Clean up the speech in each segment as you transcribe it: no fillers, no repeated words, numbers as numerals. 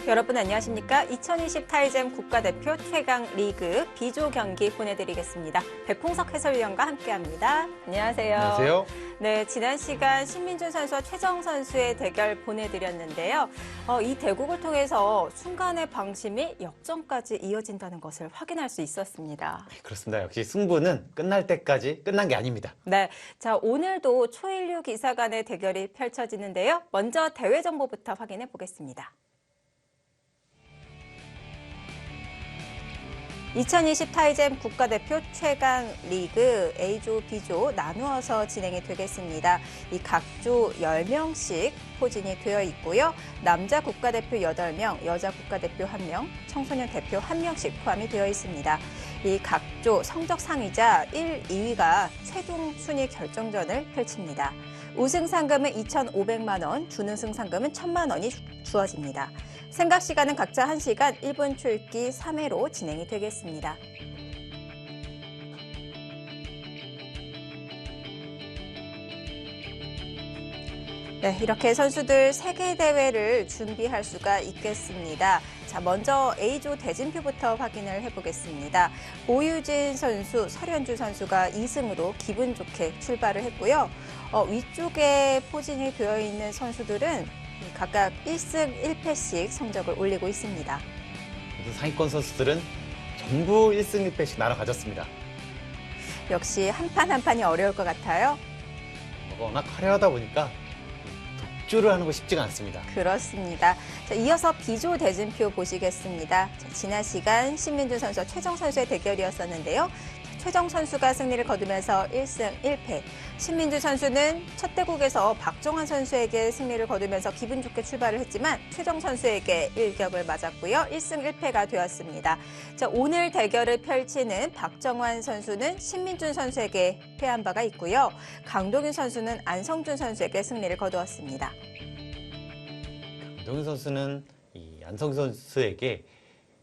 여러분 안녕하십니까? 2020 타이젠 국가대표 최강 리그 B조 경기 보내드리겠습니다. 백홍석 해설위원과 함께합니다. 안녕하세요. 안녕하세요. 네, 지난 시간 신민준 선수와 최정 선수의 대결 보내드렸는데요. 이 대국을 통해서 순간의 방심이 역전까지 이어진다는 것을 확인할 수 있었습니다. 네, 그렇습니다. 역시 승부는 끝날 때까지 끝난 게 아닙니다. 네, 자 오늘도 초일류 기사 간의 대결이 펼쳐지는데요. 먼저 대회 정보부터 확인해 보겠습니다. 2020 타이젠 국가대표 최강 리그 A조, B조 나누어서 진행이 되겠습니다. 이 각조 10명씩 포진이 되어 있고요. 남자 국가대표 8명, 여자 국가대표 1명, 청소년 대표 1명씩 포함이 되어 있습니다. 이 각조 성적 상위자 1, 2위가 최종 순위 결정전을 펼칩니다. 우승 상금은 2,500만 원, 준우승 상금은 1,000만 원이 주어집니다. 생각 시간은 각자 1시간 1분 초읽기 3회로 진행이 되겠습니다. 네, 이렇게 선수들 세계대회를 준비할 수가 있겠습니다. 자, 먼저 A조 대진표부터 확인을 해보겠습니다. 오유진 선수, 설현주 선수가 2승으로 기분 좋게 출발을 했고요. 위쪽에 포진이 되어 있는 선수들은 각각 1승 1패씩 성적을 올리고 있습니다. 상위권 선수들은 전부 1승 1패씩 나눠 가졌습니다. 역시 한 판 한 판이 어려울 것 같아요. 워낙 화려하다 보니까 독주를 하는 거 쉽지가 않습니다. 그렇습니다. 자, 이어서 B조 대진표 보시겠습니다. 자, 지난 시간 신민준 선수와 최정 선수의 대결이었었는데요. 최정 선수가 승리를 거두면서 1승 1패. 신민준 선수는 첫 대국에서 박정환 선수에게 승리를 거두면서 기분 좋게 출발을 했지만 최정 선수에게 일격을 맞았고요. 1승 1패가 되었습니다. 자, 오늘 대결을 펼치는 박정환 선수는 신민준 선수에게 패한 바가 있고요. 강동윤 선수는 안성준 선수에게 승리를 거두었습니다. 강동윤 선수는 이 안성 선수에게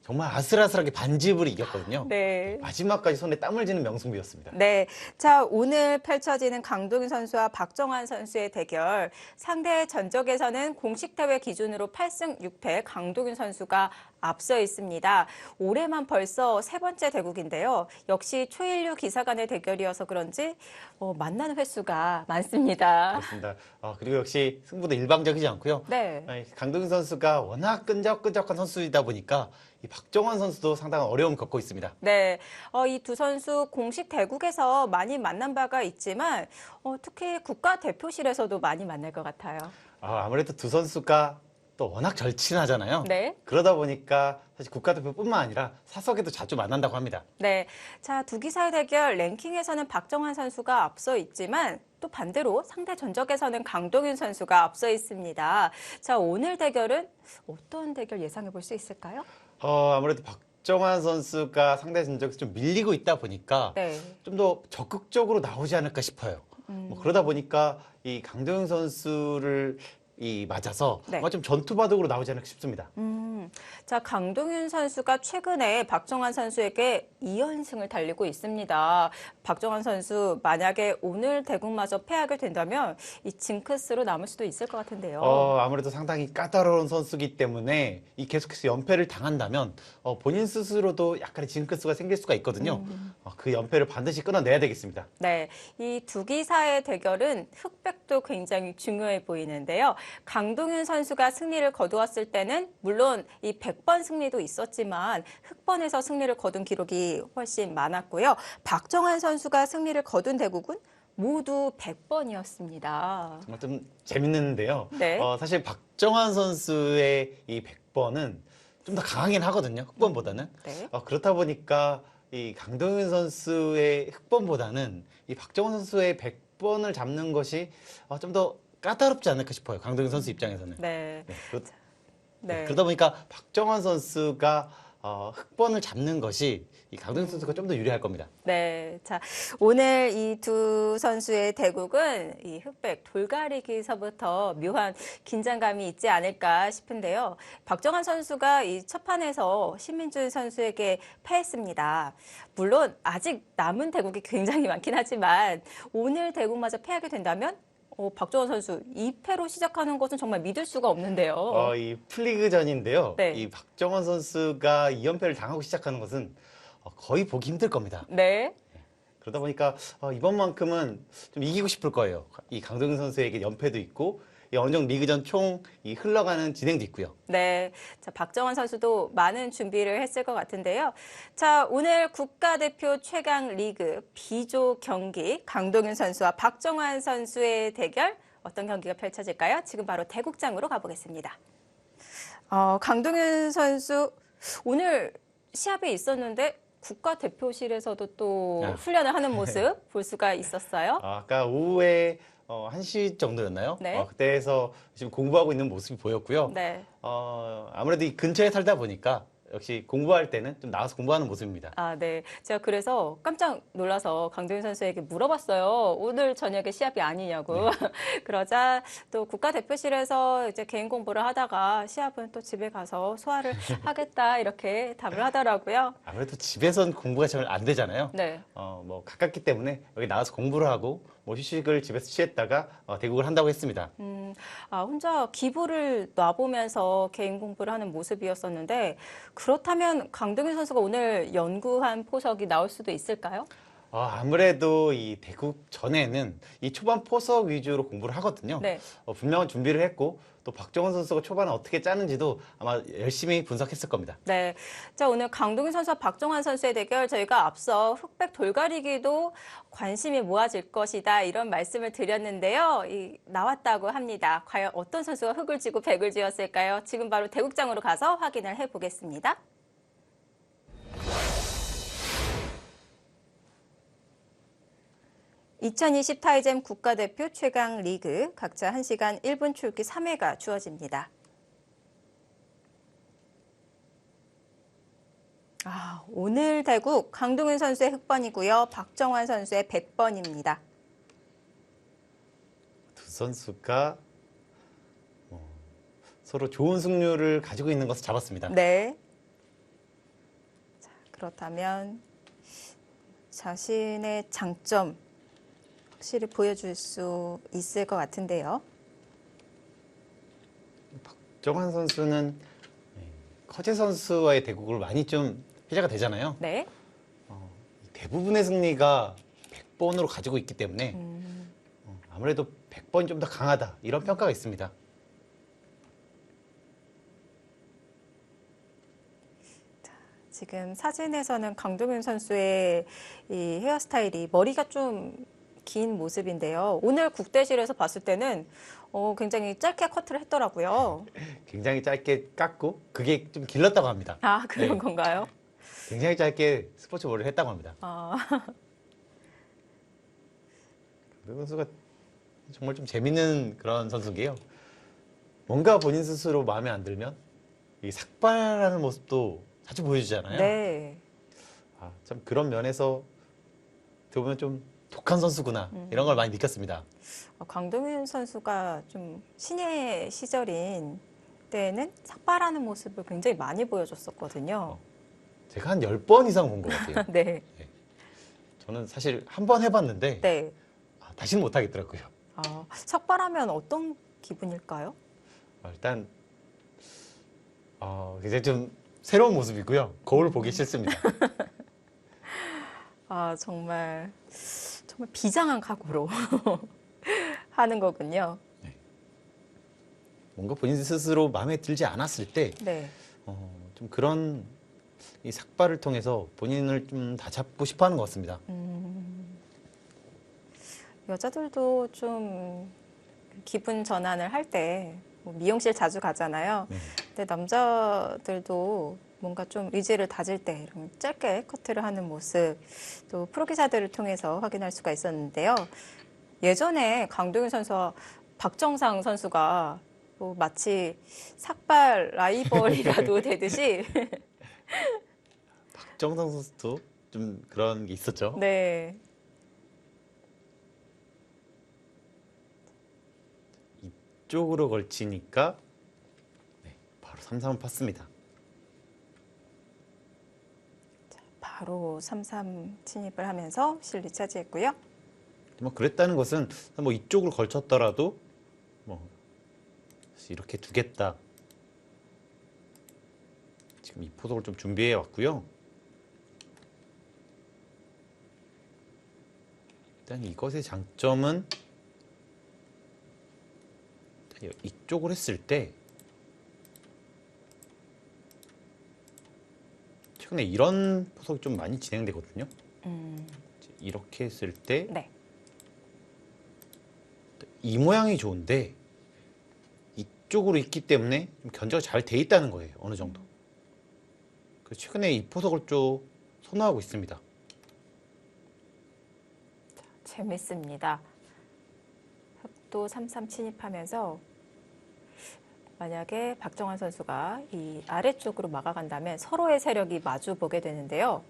정말 아슬아슬하게 반집을 이겼거든요. 네. 마지막까지 손에 땀을 쥐는 명승부였습니다. 네. 자, 오늘 펼쳐지는 강동윤 선수와 박정환 선수의 대결. 상대 전적에서는 공식 대회 기준으로 8승 6패 강동윤 선수가 앞서 있습니다. 올해만 벌써 세 번째 대국인데요. 역시 초일류 기사 간의 대결이어서 그런지 만나는 횟수가 많습니다. 그렇습니다. 그리고 역시 승부도 일방적이지 않고요. 네. 강동윤 선수가 워낙 끈적끈적한 선수이다 보니까 이 박정환 선수도 상당한 어려움을 겪고 있습니다. 네, 이 두 선수 공식 대국에서 많이 만난 바가 있지만 특히 국가대표실에서도 많이 만날 것 같아요. 아무래도 두 선수가 또 워낙 절친하잖아요. 네. 그러다 보니까 사실 국가대표뿐만 아니라 사석에도 자주 만난다고 합니다. 네, 자, 두 기사의 대결 랭킹에서는 박정환 선수가 앞서 있지만 또 반대로 상대 전적에서는 강동윤 선수가 앞서 있습니다. 자, 오늘 대결은 어떤 대결 예상해 볼 수 있을까요? 아무래도 박정환 선수가 상대 전적에서 좀 밀리고 있다 보니까 네. 좀 더 적극적으로 나오지 않을까 싶어요. 그러다 보니까 이 강동윤 선수를 맞아서 네. 좀 전투바둑으로 나오지 않을까 싶습니다. 자, 강동윤 선수가 최근에 박정환 선수에게 2연승을 달리고 있습니다. 박정환 선수 만약에 오늘 대국마저 패하게 된다면 이 징크스로 남을 수도 있을 것 같은데요. 아무래도 상당히 까다로운 선수기 때문에 계속해서 연패를 당한다면 본인 스스로도 약간의 징크스가 생길 수가 있거든요. 그 연패를 반드시 끊어내야 되겠습니다. 네, 이 두 기사의 대결은 흑백도 굉장히 중요해 보이는데요. 강동윤 선수가 승리를 거두었을 때는 물론 이 100번 승리도 있었지만 흑번에서 승리를 거둔 기록이 훨씬 많았고요. 박정환 선수가 승리를 거둔 대국은 모두 100번이었습니다. 정말 좀 재밌는데요. 네. 사실 박정환 선수의 이 100번은 좀 더 강하긴 하거든요. 흑번보다는. 네. 그렇다 보니까 이 강동윤 선수의 흑번보다는 이 박정환 선수의 100번을 잡는 것이 좀 더 까다롭지 않을까 싶어요. 강동윤 선수 입장에서는. 네. 네. 그러다 보니까 박정환 선수가 흑번을 잡는 것이 이 강동윤 선수가 좀 더 유리할 겁니다. 네. 자, 오늘 이 두 선수의 대국은 이 흑백 돌가리기서부터 묘한 긴장감이 있지 않을까 싶은데요. 박정환 선수가 이 첫 판에서 신민준 선수에게 패했습니다. 물론 아직 남은 대국이 굉장히 많긴 하지만 오늘 대국마저 패하게 된다면 박정원 선수 2패로 시작하는 것은 정말 믿을 수가 없는데요. 이 플리그전인데요. 네. 이 박정원 선수가 2연패를 당하고 시작하는 것은 거의 보기 힘들 겁니다. 네. 그러다 보니까 이번만큼은 좀 이기고 싶을 거예요. 이 강동윤 선수에게 연패도 있고 이 어느 정도 리그전 총 이 흘러가는 진행도 있고요. 네. 자, 박정원 선수도 많은 준비를 했을 것 같은데요. 자, 오늘 국가대표 최강 리그 B조 경기 강동윤 선수와 박정원 선수의 대결 어떤 경기가 펼쳐질까요? 지금 바로 대국장으로 가보겠습니다. 강동윤 선수 오늘 시합에 있었는데 국가대표실에서도 또 훈련을 하는 모습 볼 수가 있었어요. 아까 오후에 1시 정도였나요? 네. 그때에서 지금 공부하고 있는 모습이 보였고요. 네. 아무래도 이 근처에 살다 보니까 역시 공부할 때는 좀 나가서 공부하는 모습입니다. 아, 네. 제가 그래서 깜짝 놀라서 강동윤 선수에게 물어봤어요. 오늘 저녁에 시합이 아니냐고. 그러자 또 국가대표실에서 이제 개인 공부를 하다가 시합은 또 집에 가서 소화를 하겠다 이렇게 답을 하더라고요. 아무래도 집에선 공부가 잘 안 되잖아요. 네. 뭐 가깝기 때문에 여기 나가서 공부를 하고 뭐 휴식을 집에서 취했다가 대국을 한다고 했습니다. 혼자 기부를 놔보면서 개인 공부를 하는 모습이었었는데 그렇다면 강동윤 선수가 오늘 연구한 포석이 나올 수도 있을까요? 아무래도 이 대국 전에는 이 초반 포석 위주로 공부를 하거든요. 네. 분명한 준비를 했고 또 박정원 선수가 초반에 어떻게 짜는지도 아마 열심히 분석했을 겁니다. 네. 자, 오늘 강동윤 선수와 박정환 선수의 대결 저희가 앞서 흑백 돌가리기도 관심이 모아질 것이다 이런 말씀을 드렸는데요. 나왔다고 합니다. 과연 어떤 선수가 흑을 쥐고 백을 쥐었을까요? 지금 바로 대국장으로 가서 확인을 해보겠습니다. (2020) 타이젠 국가대표 최강 리그 각자 1시간 1분 출기 3회가 주어집니다. 오늘 대국 강동윤 선수의 흑번이고요. 박정환 선수의 백번입니다. 두 선수가 서로 좋은 승률을 가지고 있는 것을 잡았습니다. 네. 자, 그렇다면 자신의 장점 확실히 보여줄 수 있을 것 같은데요. 박정환 선수는 커제 선수와의 대국을 많이 좀 회자가 되잖아요. 네. 대부분의 승리가 100번으로 가지고 있기 때문에 아무래도 100번이 좀 더 강하다 이런 평가가 있습니다. 지금 사진에서는 강동윤 선수의 이 헤어스타일이 머리가 좀 긴 모습인데요. 오늘 국대실에서 봤을 때는 굉장히 짧게 커트를 했더라고요. 굉장히 짧게 깎고 그게 좀 길렀다고 합니다. 아, 그런 네. 건가요? 굉장히 짧게 스포츠 머리를 했다고 합니다. 그 선수가 정말 좀 재밌는 그런 선수인데요. 뭔가 본인 스스로 마음에 안 들면 이 삭발하는 모습도 자주 보여주잖아요. 네. 참 그런 면에서 보면 좀 독한 선수구나 이런 걸 많이 느꼈습니다. 강동윤 선수가 좀 신예 시절인 때는 삭발하는 모습을 굉장히 많이 보여줬었거든요. 제가 한 10번 이상 본 것 같아요. 네. 저는 사실 한 번 해봤는데 네. 다시는 못하겠더라고요. 삭발하면 어떤 기분일까요? 일단 굉장히 좀 새로운 모습이고요. 거울 보기 싫습니다. 정말 비장한 각오로 하는 거군요. 뭔가 본인 스스로 마음에 들지 않았을 때 네. 좀 그런 이 삭발을 통해서 본인을 좀 다잡고 싶어하는 것 같습니다. 여자들도 좀 기분 전환을 할 때 미용실 자주 가잖아요. 근데 남자들도 뭔가 좀 의지를 다질 때 이런 짧게 커트를 하는 모습 또 프로기사들을 통해서 확인할 수가 있었는데요. 예전에 강동윤 선수와 박정상 선수가 마치 삭발 라이벌이라도 되듯이 박정상 선수도 좀 그런 게 있었죠. 네. 이쪽으로 걸치니까 바로 3-3을 팠습니다. 바로 3-3 진입을 하면서 실리 차지했고요. 뭐 그랬다는 것은 뭐 이쪽으로 걸쳤더라도 뭐 이렇게 두겠다. 지금 이 포석을 좀 준비해 왔고요. 일단 이것의 장점은 이쪽을 했을 때 최근에 이런 포석이 좀 많이 진행되거든요. 이렇게 했을 때 네. 이 모양이 좋은데 이쪽으로 있기 때문에 좀 견제가 잘 돼 있다는 거예요. 어느 정도. 그래서 최근에 이 포석을 좀 선호하고 있습니다. 재밌습니다. 흑도 3-3 침입하면서 만약에 박정환 선수가 이 아래쪽으로 막아간다면 서로의 세력이 마주 보게 되는데요.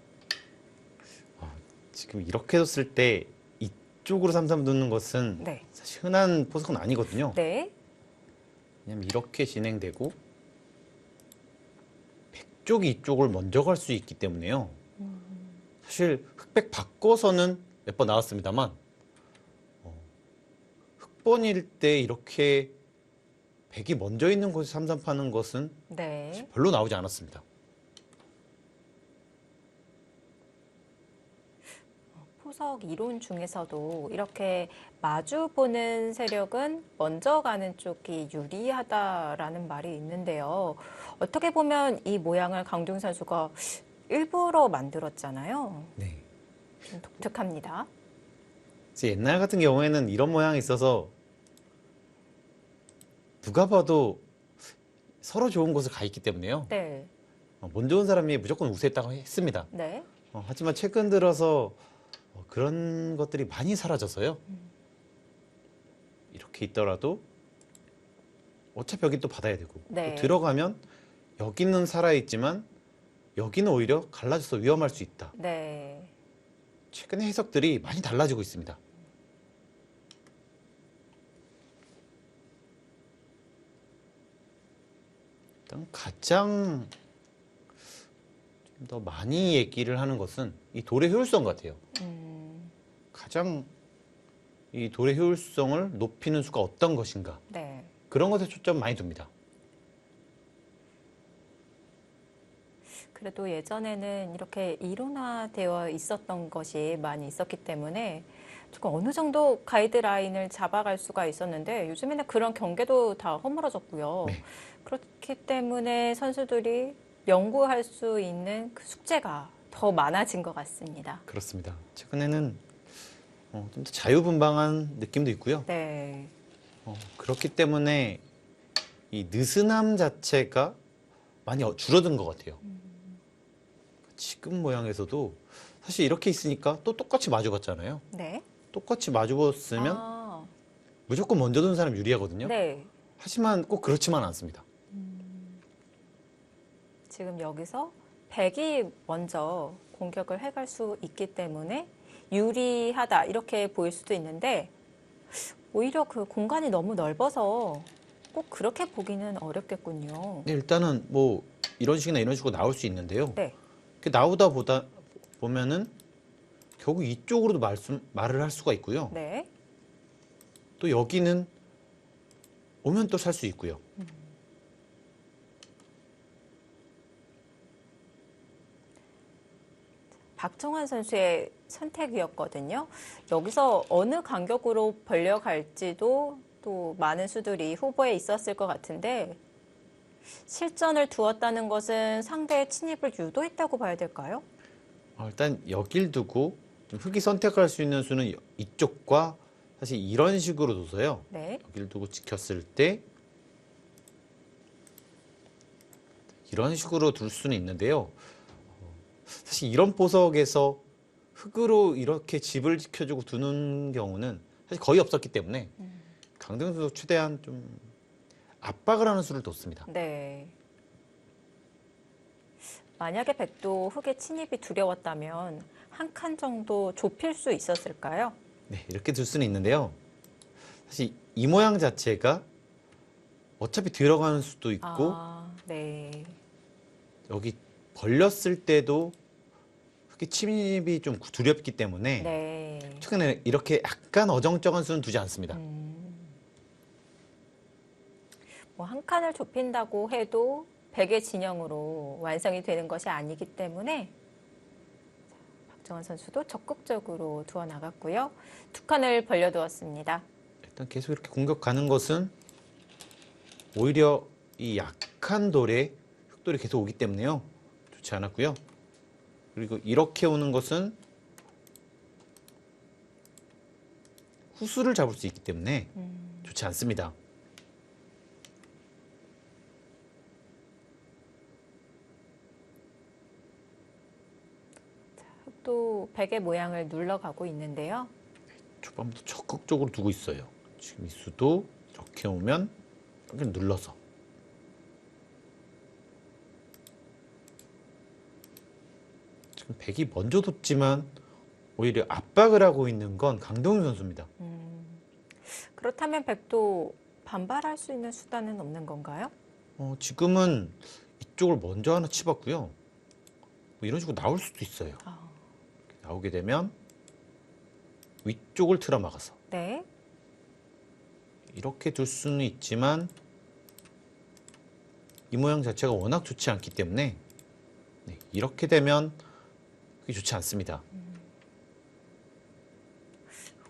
지금 이렇게 뒀을 때 이쪽으로 3-3 두는 것은 네. 사실 흔한 포석은 아니거든요. 네. 왜냐면 이렇게 진행되고 백쪽이 이쪽을 먼저 갈 수 있기 때문에요. 사실 흑백 바꿔서는 몇 번 나왔습니다만 흑번일 때 이렇게 백이 먼저 있는 곳에 3-3 파는 것은 네. 별로 나오지 않았습니다. 포석 이론 중에서도 이렇게 마주 보는 세력은 먼저 가는 쪽이 유리하다라는 말이 있는데요. 어떻게 보면 이 모양을 강동 선수가 일부러 만들었잖아요. 네. 좀 독특합니다. 이제 옛날 같은 경우에는 이런 모양이 있어서 누가 봐도 서로 좋은 곳을 가 있기 때문에요. 네. 먼저 온 사람이 무조건 우세했다고 했습니다. 네. 하지만 최근 들어서 그런 것들이 많이 사라져서요. 이렇게 있더라도 어차피 여기 또 받아야 되고 네. 또 들어가면 여기는 살아있지만 여기는 오히려 갈라져서 위험할 수 있다. 네. 최근에 해석들이 많이 달라지고 있습니다. 일단 가장 좀 더 많이 얘기를 하는 것은 이 돌의 효율성 같아요. 가장 이 돌의 효율성을 높이는 수가 어떤 것인가. 네. 그런 것에 초점 많이 둡니다. 그래도 예전에는 이렇게 이론화되어 있었던 것이 많이 있었기 때문에 조금 어느 정도 가이드라인을 잡아갈 수가 있었는데 요즘에는 그런 경계도 다 허물어졌고요. 네. 그렇기 때문에 선수들이 연구할 수 있는 그 숙제가 더 많아진 것 같습니다. 그렇습니다. 최근에는 좀 더 자유분방한 느낌도 있고요. 네. 그렇기 때문에 이 느슨함 자체가 많이 줄어든 것 같아요. 지금 모양에서도 사실 이렇게 있으니까 또 똑같이 마주봤잖아요. 네. 똑같이 마주봤으면 아, 무조건 먼저 둔 사람 유리하거든요. 네. 하지만 꼭 그렇지만 않습니다. 지금 여기서 백이 먼저 공격을 해갈 수 있기 때문에 유리하다 이렇게 보일 수도 있는데 오히려 그 공간이 너무 넓어서 꼭 그렇게 보기는 어렵겠군요. 네, 일단은 뭐 이런 식이나 이런 식으로 나올 수 있는데요. 네. 나오다 보면은 결국 이쪽으로도 말을 할 수가 있고요. 네. 또 여기는 오면 또 살 수 있고요. 박정환 선수의 선택이었거든요. 여기서 어느 간격으로 벌려갈지도 또 많은 수들이 후보에 있었을 것 같은데 실전을 두었다는 것은 상대의 침입을 유도했다고 봐야 될까요? 일단 여길 두고 좀 흑이 선택할 수 있는 수는 이쪽과 사실 이런 식으로 둬서요. 네. 여길 두고 지켰을 때 이런 식으로 둘 수는 있는데요. 사실 이런 보석에서 흑으로 이렇게 집을 지켜주고 두는 경우는 사실 거의 없었기 때문에 강등 선수 최대한 좀 압박을 하는 수를 뒀습니다. 네. 만약에 백도 흑의 침입이 두려웠다면 한 칸 정도 좁힐 수 있었을까요? 네, 이렇게 둘 수는 있는데요. 사실 이 모양 자체가 어차피 들어가는 수도 있고 네. 여기 벌렸을 때도 흑의 침입이 좀 두렵기 때문에 네. 최근에 이렇게 약간 어정쩡한 수는 두지 않습니다. 뭐 한 칸을 좁힌다고 해도 백의 진영으로 완성이 되는 것이 아니기 때문에 박정환 선수도 적극적으로 두어 나갔고요. 두 칸을 벌려두었습니다. 일단 계속 이렇게 공격 가는 것은 오히려 이 약한 돌에 흑돌이 계속 오기 때문에요. 좋지 않았고요. 그리고 이렇게 오는 것은 후수를 잡을 수 있기 때문에 좋지 않습니다. 또 백의 모양을 눌러가고 있는데요. 초반부터 적극적으로 두고 있어요. 지금 이 수도 이렇게 오면 이렇게 눌러서 지금 백이 먼저 뒀지만 오히려 압박을 하고 있는 건 강동윤 선수입니다. 그렇다면 백도 반발할 수 있는 수단은 없는 건가요? 지금은 이쪽을 먼저 하나 치봤고요. 뭐 이런 식으로 나올 수도 있어요. 나오게 되면 위쪽을 틀어막아서 네. 이렇게 둘 수는 있지만 이 모양 자체가 워낙 좋지 않기 때문에 네, 이렇게 되면 그게 좋지 않습니다.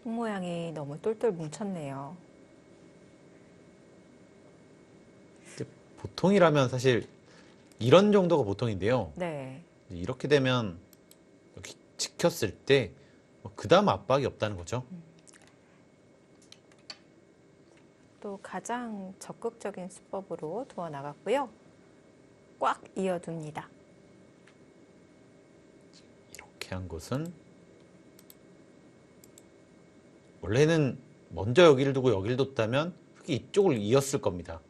흙 모양이 너무 똘똘 뭉쳤네요. 보통이라면 사실 이런 정도가 보통인데요. 네. 이렇게 되면 이렇게 지켰을 때 그다음 압박이 없다는 거죠. 또 가장 적극적인 수법으로 두어 나갔고요. 꽉 이어둡니다. 이렇게 한 것은 원래는 먼저 여기를 두고 여기를 뒀다면 흙이 이쪽을 이었을 겁니다.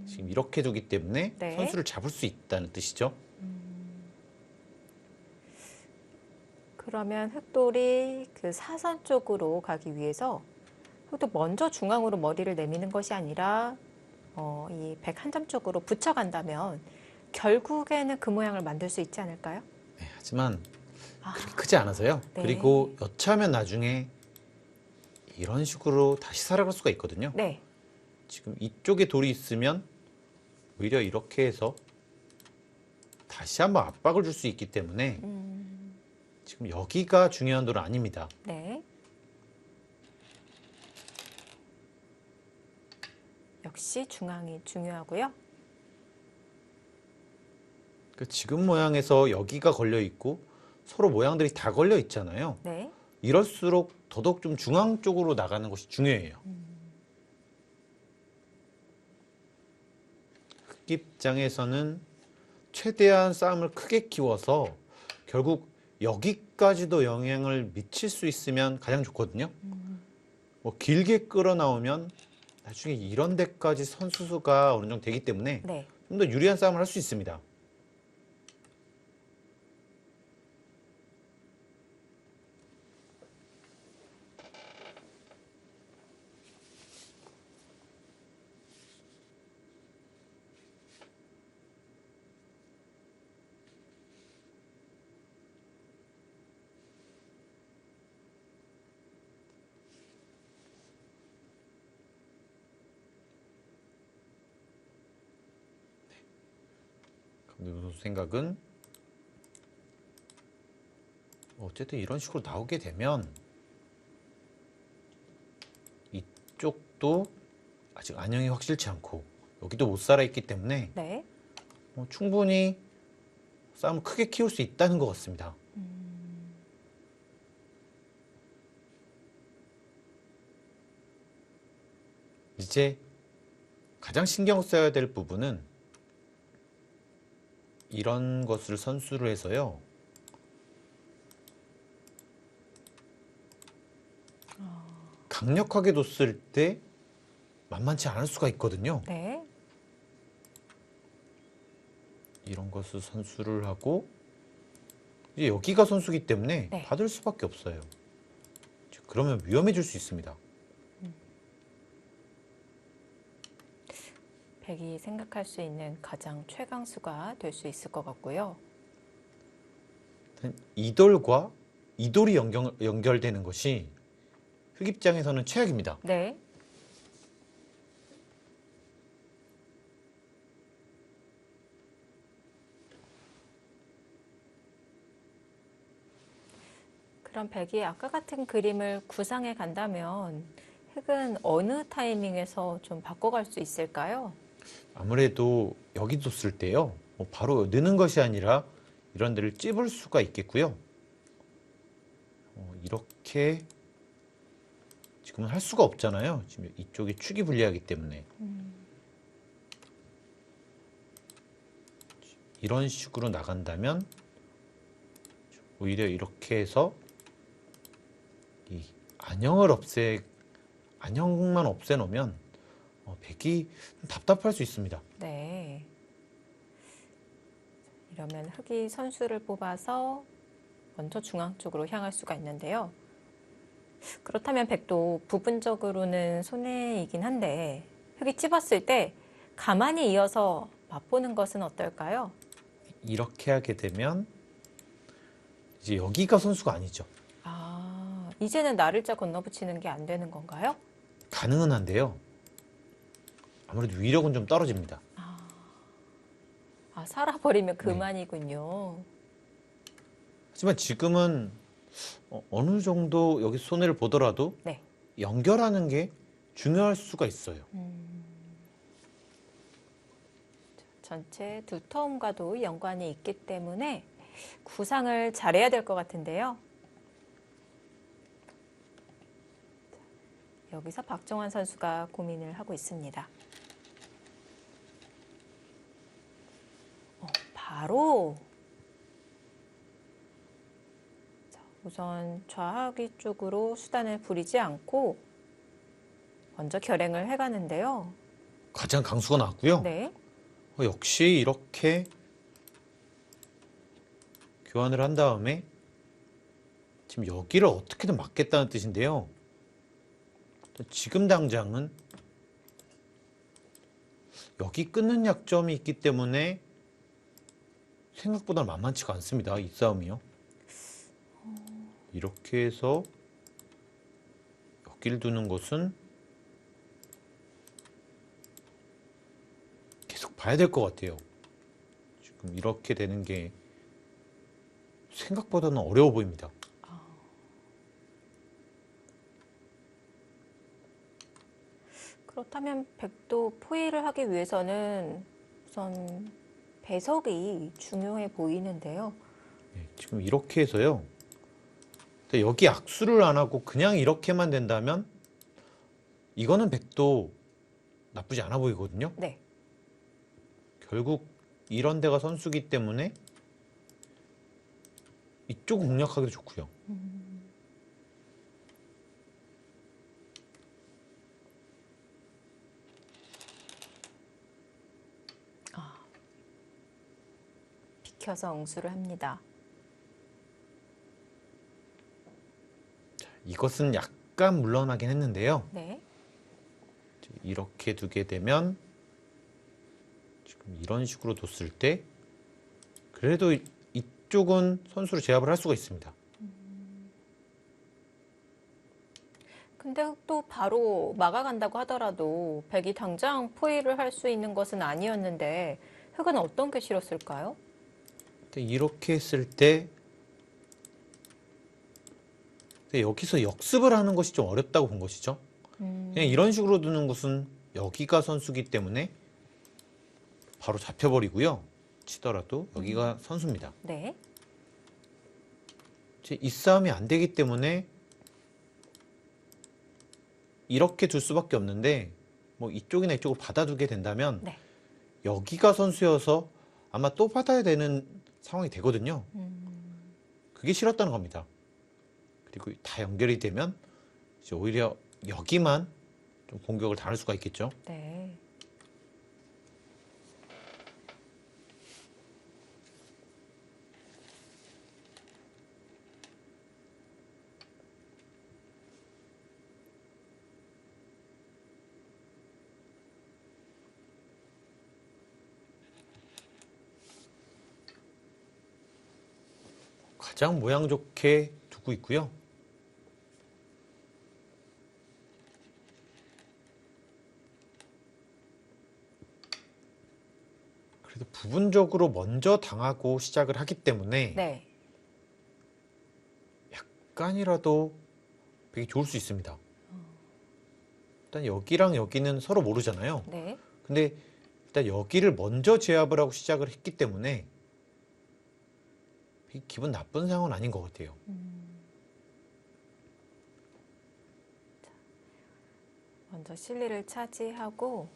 지금 이렇게 두기 때문에 네. 선수를 잡을 수 있다는 뜻이죠. 그러면 흑돌이 그 사선 쪽으로 가기 위해서 흑도 먼저 중앙으로 머리를 내미는 것이 아니라 이 백 한 점 쪽으로 붙여간다면 결국에는 그 모양을 만들 수 있지 않을까요? 네, 하지만 그렇게 크지 않아서요. 네. 그리고 여차하면 나중에 이런 식으로 다시 살아갈 수가 있거든요. 네. 지금 이쪽에 돌이 있으면 오히려 이렇게 해서 다시 한번 압박을 줄 수 있기 때문에 지금 여기가 중요한 돌은 아닙니다. 네. 역시 중앙이 중요하고요. 지금 모양에서 여기가 걸려 있고 서로 모양들이 다 걸려 있잖아요. 네. 이럴수록 더더욱 좀 중앙 쪽으로 나가는 것이 중요해요. 흑 입장에서는 최대한 싸움을 크게 키워서 결국 여기까지도 영향을 미칠 수 있으면 가장 좋거든요. 뭐 길게 끌어 나오면 나중에 이런 데까지 선수 수가 어느 정도 되기 때문에 네. 좀 더 유리한 싸움을 할 수 있습니다. 강동윤 선수 생각은 어쨌든 이런 식으로 나오게 되면 이쪽도 아직 안형이 확실치 않고 여기도 못 살아있기 때문에 네. 충분히 싸움을 크게 키울 수 있다는 것 같습니다. 이제 가장 신경 써야 될 부분은 이런 것을 선수를 해서요. 강력하게 뒀을 때 만만치 않을 수가 있거든요. 네. 이런 것을 선수를 하고 이제 여기가 선수기 때문에 네. 받을 수밖에 없어요. 그러면 위험해질 수 있습니다. 백이 생각할 수 있는 가장 최강수가 될 수 있을 것 같고요. 이 돌과 이 돌이 연결되는 것이 흑 입장에서는 최악입니다. 네. 그럼 백이 아까 같은 그림을 구상해 간다면 흑은 어느 타이밍에서 좀 바꿔갈 수 있을까요? 아무래도 여기 뒀을 때요. 뭐 바로 느는 것이 아니라 이런 데를 찝을 수가 있겠고요. 이렇게 지금은 할 수가 없잖아요. 지금 이쪽이 축이 불리하기 때문에. 이런 식으로 나간다면 오히려 이렇게 해서 이 안형만 없애놓으면 백이 좀 답답할 수 있습니다. 네. 이러면 흑이 선수를 뽑아서 먼저 중앙 쪽으로 향할 수가 있는데요. 그렇다면 백도 부분적으로는 손해이긴 한데 흑이 찝었을 때 가만히 이어서 맛보는 것은 어떨까요? 이렇게 하게 되면 이제 여기가 선수가 아니죠. 아, 이제는 나를자 건너붙이는 게 안 되는 건가요? 가능은 한데요. 아무래도 위력은 좀 떨어집니다. 아, 살아버리면 그만이군요. 하지만 지금은 어느 정도 여기 손해를 보더라도 네. 연결하는 게 중요할 수가 있어요. 전체 두터움과도 연관이 있기 때문에 구상을 잘해야 될 것 같은데요. 여기서 박정환 선수가 고민을 하고 있습니다. 바로 자, 우선 좌하귀 쪽으로 수단을 부리지 않고 먼저 결행을 해가는데요. 가장 강수가 나왔고요. 네. 역시 이렇게 교환을 한 다음에 지금 여기를 어떻게든 막겠다는 뜻인데요. 지금 당장은 여기 끊는 약점이 있기 때문에 생각보다 만만치가 않습니다. 이 싸움이요. 이렇게 해서 여기를 두는 것은 계속 봐야 될 것 같아요. 지금 이렇게 되는 게 생각보다는 어려워 보입니다. 그렇다면 백도 포위를 하기 위해서는 우선 배석이 중요해 보이는데요. 네, 지금 이렇게 해서요. 근데 여기 악수를 안 하고 그냥 이렇게만 된다면 이거는 백도 나쁘지 않아 보이거든요. 네. 결국 이런 데가 선수기 때문에 이쪽 공략하기도 좋고요. 비켜서 응수를 합니다. 이것은 약간 물러나긴 했는데요. 네. 이렇게 두게 되면 지금 이런 식으로 뒀을 때 그래도 이쪽은 선수로 제압을 할 수가 있습니다. 근데 또 바로 막아간다고 하더라도 백이 당장 포위를 할 수 있는 것은 아니었는데 흑은 어떤 게 싫었을까요? 근데 이렇게 했을 때 여기서 역습을 하는 것이 좀 어렵다고 본 것이죠. 그냥 이런 식으로 두는 것은 여기가 선수기 때문에 바로 잡혀버리고요. 치더라도 여기가 선수입니다. 네. 이제 이 싸움이 안 되기 때문에 이렇게 둘 수밖에 없는데 뭐 이쪽이나 이쪽을 받아두게 된다면 네. 여기가 선수여서 아마 또 받아야 되는 상황이 되거든요. 그게 싫었다는 겁니다. 그리고 다 연결이 되면 이제 오히려 여기만 좀 공격을 당할 수가 있겠죠. 네. 가장 모양 좋게 두고 있고요. 그래도 부분적으로 먼저 당하고 시작을 하기 때문에 네. 약간이라도 되게 좋을 수 있습니다. 일단 여기랑 여기는 서로 모르잖아요. 네. 근데 일단 여기를 먼저 제압을 하고 시작을 했기 때문에 기분 나쁜 상황은 아닌 것 같아요. 먼저 실리를 차지하고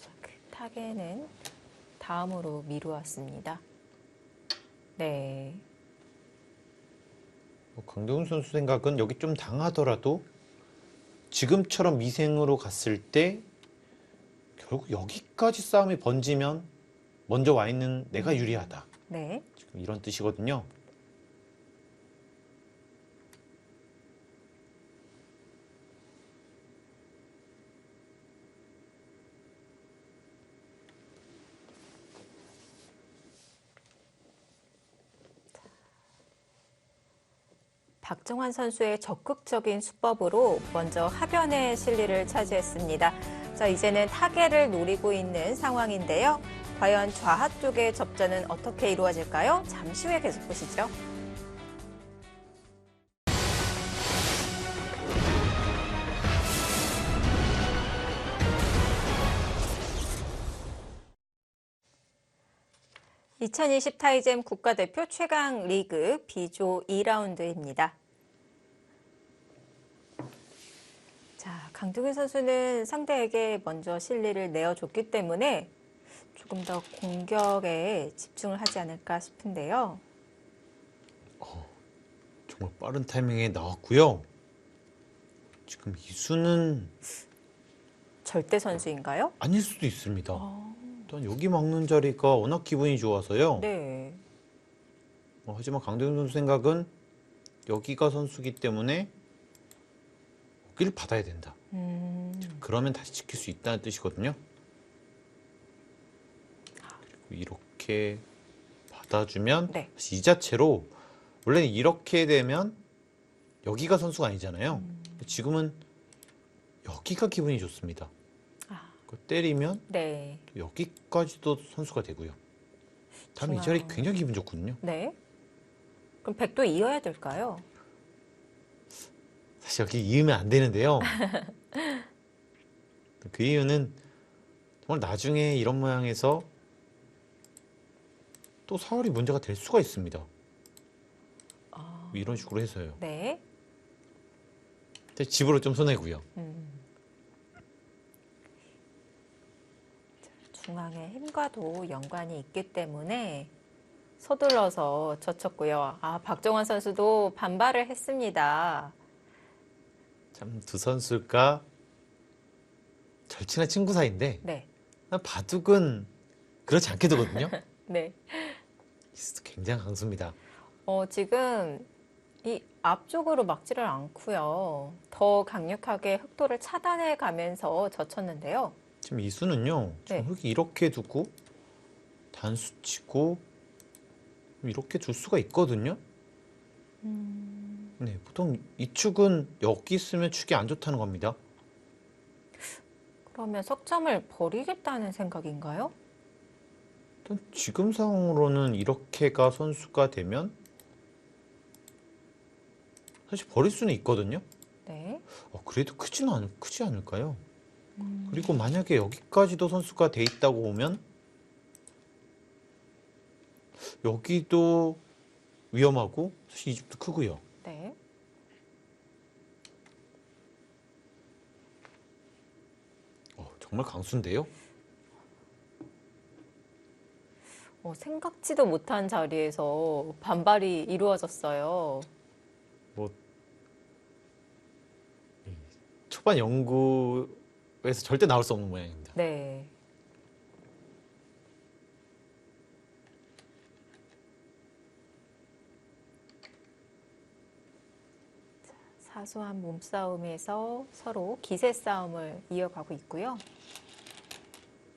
자, 그 타겟은 다음으로 미루었습니다. 네. 강동훈 선수 생각은 여기 좀 당하더라도 지금처럼 미생으로 갔을 때 결국 여기까지 싸움이 번지면 먼저 와 있는 내가 유리하다. 네. 지금 이런 뜻이거든요. 박정환 선수의 적극적인 수법으로 먼저 하변의 실리를 차지했습니다. 자, 이제는 타겟을 노리고 있는 상황인데요. 과연 좌하 쪽의 접전은 어떻게 이루어질까요? 잠시 후에 계속 보시죠. (2020) 타이젠 국가대표 최강 리그 B조 2라운드입니다. 자, 강동윤 선수는 상대에게 먼저 실리를 내어줬기 때문에 조금 더 공격에 집중을 하지 않을까 싶은데요. 정말 빠른 타이밍에 나왔고요. 지금 이수는 절대 선수인가요? 아닐 수도 있습니다. 일단 여기 막는 자리가 워낙 기분이 좋아서요. 네. 하지만 강동윤 선수 생각은 여기가 선수기 때문에 여기를 받아야 된다. 그러면 다시 지킬 수 있다는 뜻이거든요. 그리고 이렇게 받아주면 네. 이 자체로 원래는 이렇게 되면 여기가 선수가 아니잖아요. 지금은 여기가 기분이 좋습니다. 때리면 네. 여기까지도 선수가 되고요. 다음 이 중앙. 자리 굉장히 기분 좋거든요. 네. 그럼 백도 이어야 될까요? 사실 여기 이으면 안 되는데요. 그 이유는 정말 나중에 이런 모양에서 또 사월이 문제가 될 수가 있습니다. 이런 식으로 해서요. 네. 근데 집으로 좀 손해고요. 중앙의 힘과도 연관이 있기 때문에 서둘러서 젖혔고요. 아, 박정환 선수도 반발을 했습니다. 참 두 선수가 절친한 친구 사이인데 네. 바둑은 그렇지 않게 되거든요. 네. 굉장히 강수입니다. 지금 이 앞쪽으로 막지를 않고요. 더 강력하게 흑도를 차단해 가면서 젖혔는데요. 지금 이수는요. 지금 네. 흙이 이렇게 두고 단수 치고 이렇게 둘 수가 있거든요. 네, 보통 이 축은 여기 있으면 축이 안 좋다는 겁니다. 그러면 석점을 버리겠다는 생각인가요? 일단 지금 상황으로는 이렇게가 선수가 되면 사실 버릴 수는 있거든요. 네. 그래도 크지 않을까요? 그리고 만약에 여기까지도 선수가 돼 있다고 보면 여기도 위험하고 사실 이 집도 크고요. 네. 정말 강수인데요. 생각지도 못한 자리에서 반발이 이루어졌어요. 초반 연구에서 절대 나올 수 없는 모양입니다. 네. 사소한 몸싸움에서 서로 기세 싸움을 이어가고 있고요.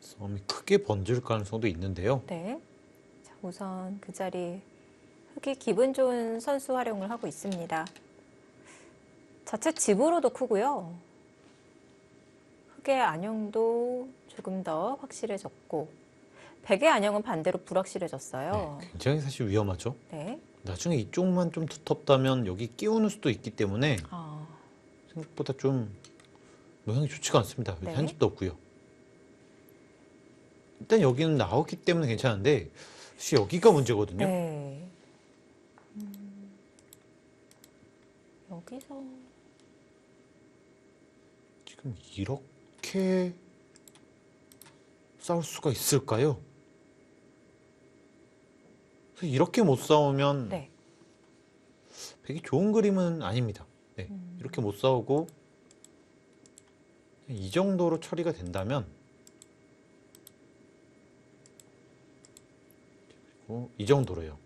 싸움이 크게 번질 가능성도 있는데요. 네. 자, 우선 그 자리 흙이 기분 좋은 선수 활용을 하고 있습니다. 자체 집으로도 크고요. 흙의 안형도 조금 더 확실해졌고 백의 안형은 반대로 불확실해졌어요. 네, 굉장히 사실 위험하죠. 네. 나중에 이쪽만 좀 두텁다면 여기 끼우는 수도 있기 때문에 아, 생각보다 좀 모양이 좋지가 않습니다. 네. 한 집도 없고요. 일단 여기는 나왔기 때문에 괜찮은데 사실 여기가 문제거든요. 네. 여기서 지금 이렇게 싸울 수가 있을까요? 그래서 이렇게 못 싸우면 네. 백이 좋은 그림은 아닙니다. 네, 이렇게 못 싸우고 이 정도로 처리가 된다면 그리고 이 정도로요.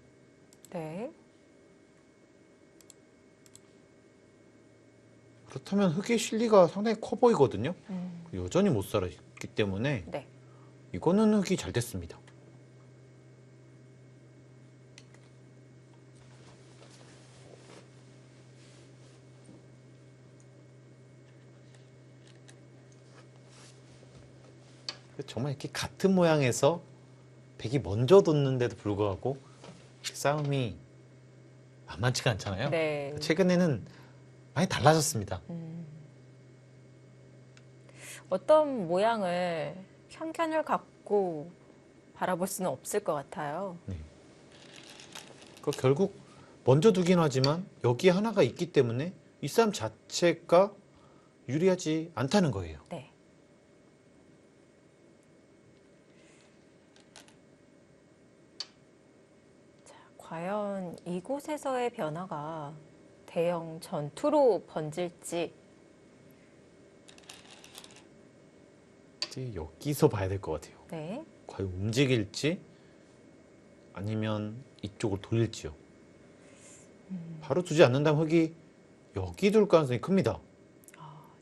네. 그렇다면 흑의 실리가 상당히 커 보이거든요. 음, 여전히 못 살았기 때문에 네. 이거는 흑이 잘 됐습니다. 정말 이렇게 같은 모양에서 백이 먼저 뒀는데도 불구하고 싸움이 만만치가 않잖아요. 네. 최근에는 많이 달라졌습니다. 어떤 모양을 편견을 갖고 바라볼 수는 없을 것 같아요. 그 결국 먼저 두긴 하지만 여기 하나가 있기 때문에 이 싸움 자체가 유리하지 않다는 거예요. 네. 자, 과연 이곳에서의 변화가 대형 전투로 번질지. 이제 여기서 봐야 될 것 같아요. 네. 과연 움직일지 아니면 이쪽을 돌릴지요. 바로 두지 않는다면 흑이 여기 둘 가능성이 큽니다.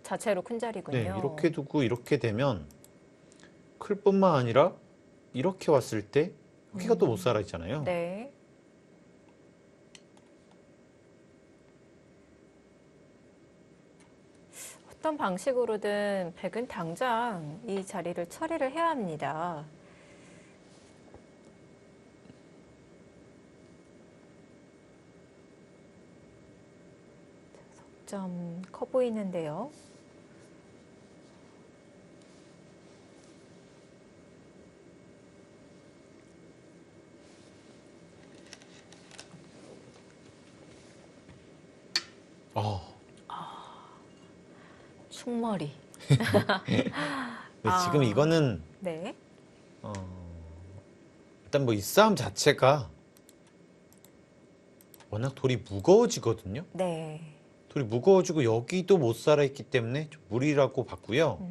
자체로 큰 자리군요. 네, 이렇게 두고 이렇게 되면 클 뿐만 아니라 이렇게 왔을 때 여기가 또 못 살아 있잖아요. 네. 어떤 방식으로든 백은 당장 이 자리를 처리를 해야 합니다. 석점 커 보이는데요. 어, 충머리. 근데 지금 이거는 네. 일단 뭐 이 싸움 자체가 워낙 돌이 무거워지거든요. 네. 돌이 무거워지고 여기도 못 살아 있기 때문에 좀 무리라고 봤고요.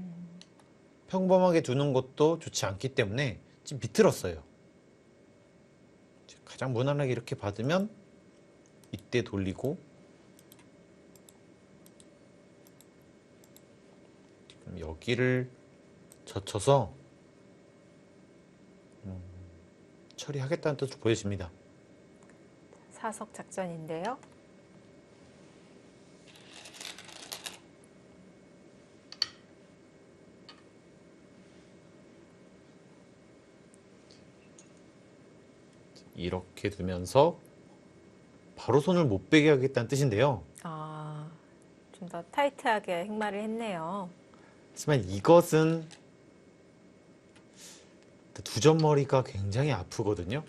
평범하게 두는 것도 좋지 않기 때문에 지금 비틀었어요. 가장 무난하게 이렇게 받으면 이때 돌리고 지금 여기를 젖혀서 처리하겠다는 뜻으로 보여집니다. 사석 작전인데요. 이렇게 두면서 바로 손을 못 빼게 하겠다는 뜻인데요. 아, 좀 더 타이트하게 행마를 했네요. 하지만 이것은 두점머리가 굉장히 아프거든요.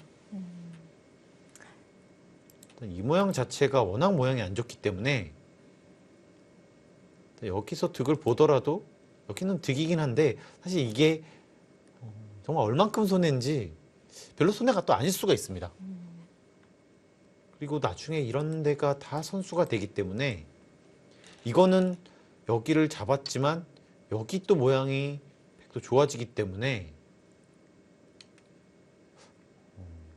이 모양 자체가 워낙 모양이 안 좋기 때문에 여기서 득을 보더라도 여기는 득이긴 한데 사실 이게 정말 얼만큼 손해인지 별로 손해가 또 아닐 수가 있습니다. 그리고 나중에 이런 데가 다 선수가 되기 때문에 이거는 여기를 잡았지만 여기 또 모양이 백도 좋아지기 때문에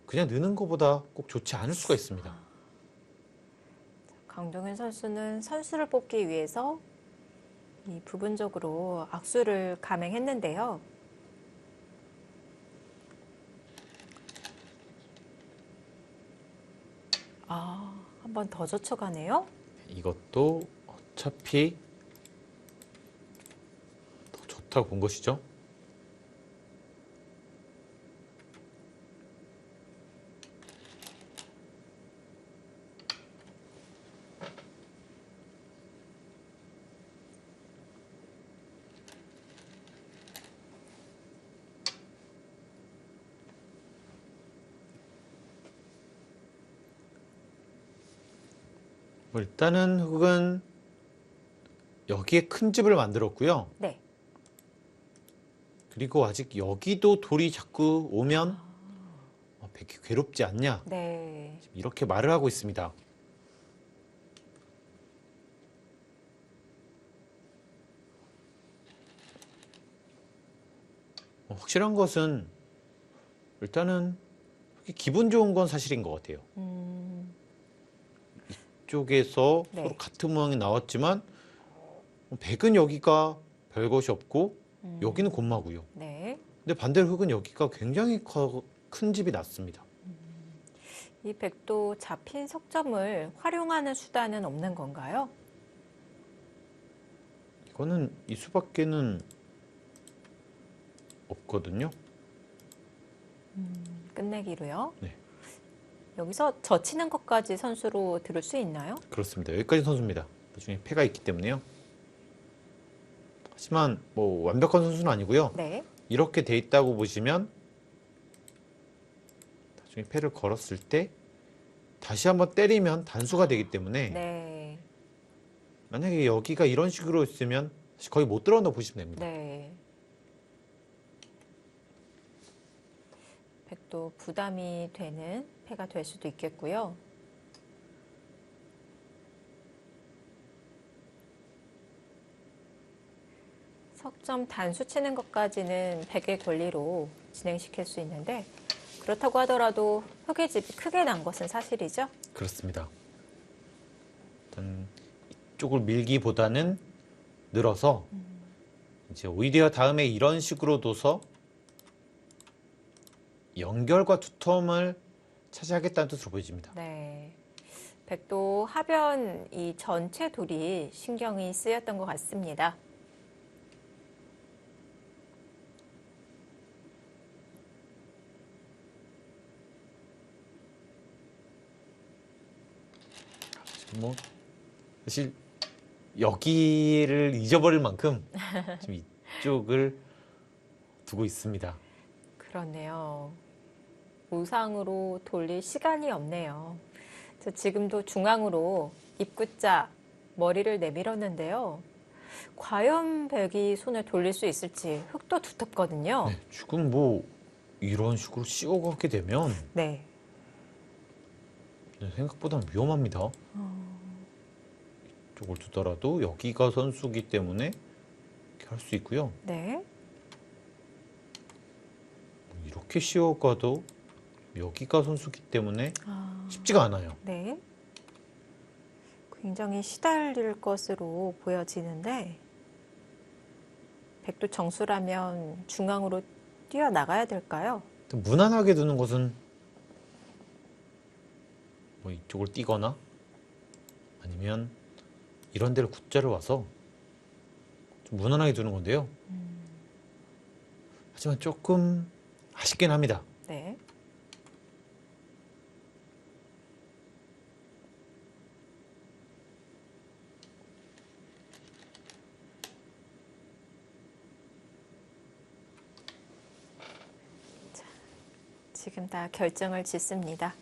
그냥 느는 것보다 꼭 좋지 않을 수가 있습니다. 강동현 선수는 선수를 뽑기 위해서 이 부분적으로 악수를 감행했는데요. 아, 한 번 더 젖혀가네요. 이것도 어차피 더 좋다고 본 것이죠. 뭐 일단은 흙은 여기에 큰 집을 만들었고요. 네. 그리고 아직 여기도 돌이 자꾸 오면 백이 괴롭지 않냐 네. 지금 이렇게 말을 하고 있습니다. 확실한 것은 일단은 기분 좋은 건 사실인 것 같아요. 이쪽에서 네. 서로 같은 모양이 나왔지만 백은 여기가 별것이 없고 여기는 곤마고요. 네. 근데 반대로 흙은 여기가 굉장히 큰 집이 났습니다. 이 백도 잡힌 석점을 활용하는 수단은 없는 건가요? 이거는 이 수밖에는 없거든요. 끝내기로요. 네. 여기서 젖히는 것까지 선수로 들을 수 있나요? 그렇습니다. 여기까지 선수입니다. 나중에 패가 있기 때문에요. 하지만 뭐 완벽한 선수는 아니고요. 네. 이렇게 돼 있다고 보시면 나중에 패를 걸었을 때 다시 한번 때리면 단수가 되기 때문에 네. 만약에 여기가 이런 식으로 있으면 사실 거의 못 들어간다고 보시면 됩니다. 네. 백도 부담이 되는 패가 될 수도 있겠고요. 석점 단수 치는 것까지는 백의 권리로 진행시킬 수 있는데 그렇다고 하더라도 흑의 집이 크게 난 것은 사실이죠? 그렇습니다. 일단 이쪽을 밀기보다는 늘어서 이제 오히려 다음에 이런 식으로 둬서 연결과 두텀을 차지하겠다는 뜻으로 보여집니다. 네. 백도 하변 이 전체 돌이 신경이 쓰였던 것 같습니다. 뭐 사실 여기를 잊어버릴 만큼 지금 이쪽을 두고 있습니다. 그렇네요. 우상으로 돌릴 시간이 없네요. 저 지금도 중앙으로 입구자 머리를 내밀었는데요. 과연 백이 손을 돌릴 수 있을지 흙도 두텁거든요. 네, 지금 뭐 이런 식으로 씌워가게 되면 네. 생각보다 위험합니다. 이쪽을 두더라도 여기가 선수기 때문에 이렇게 할 수 있고요. 네. 이렇게 씌워가도 여기가 선수기 때문에 아, 쉽지가 않아요. 네. 굉장히 시달릴 것으로 보여지는데 백도 정수라면 중앙으로 뛰어나가야 될까요? 무난하게 두는 것은 뭐 이쪽을 뛰거나 아니면 이런 데를 굿자를 와서 좀 무난하게 두는 건데요. 하지만 조금 아쉽긴 합니다. 네. 자, 지금 다 결정을 짓습니다.